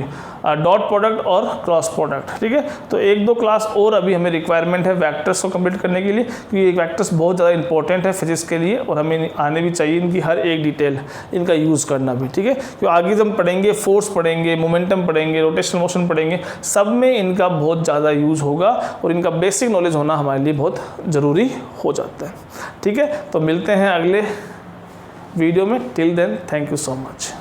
dot product और क्रॉस प्रोडक्ट। ठीक है, तो 1-2 क्लास और अभी हमें रिक्वायरमेंट है वेक्टर्स को कंप्लीट करने के लिए, क्योंकि वेक्टर्स बहुत ज़्यादा इंपॉर्टेंट है फिजिक्स के लिए और हमें आने भी चाहिए इनकी हर एक डिटेल, इनका यूज़ करना भी। ठीक है, क्योंकि आगे जब हम पढ़ेंगे फोर्स पढ़ेंगे, मोमेंटम पढ़ेंगे, रोटेशनल मोशन पढ़ेंगे, सब में इनका बहुत ज़्यादा यूज़ होगा और इनका बेसिक नॉलेज होना हमारे लिए बहुत ज़रूरी हो जाता है। ठीक है, तो मिलते हैं अगले वीडियो में, till then thank you so much.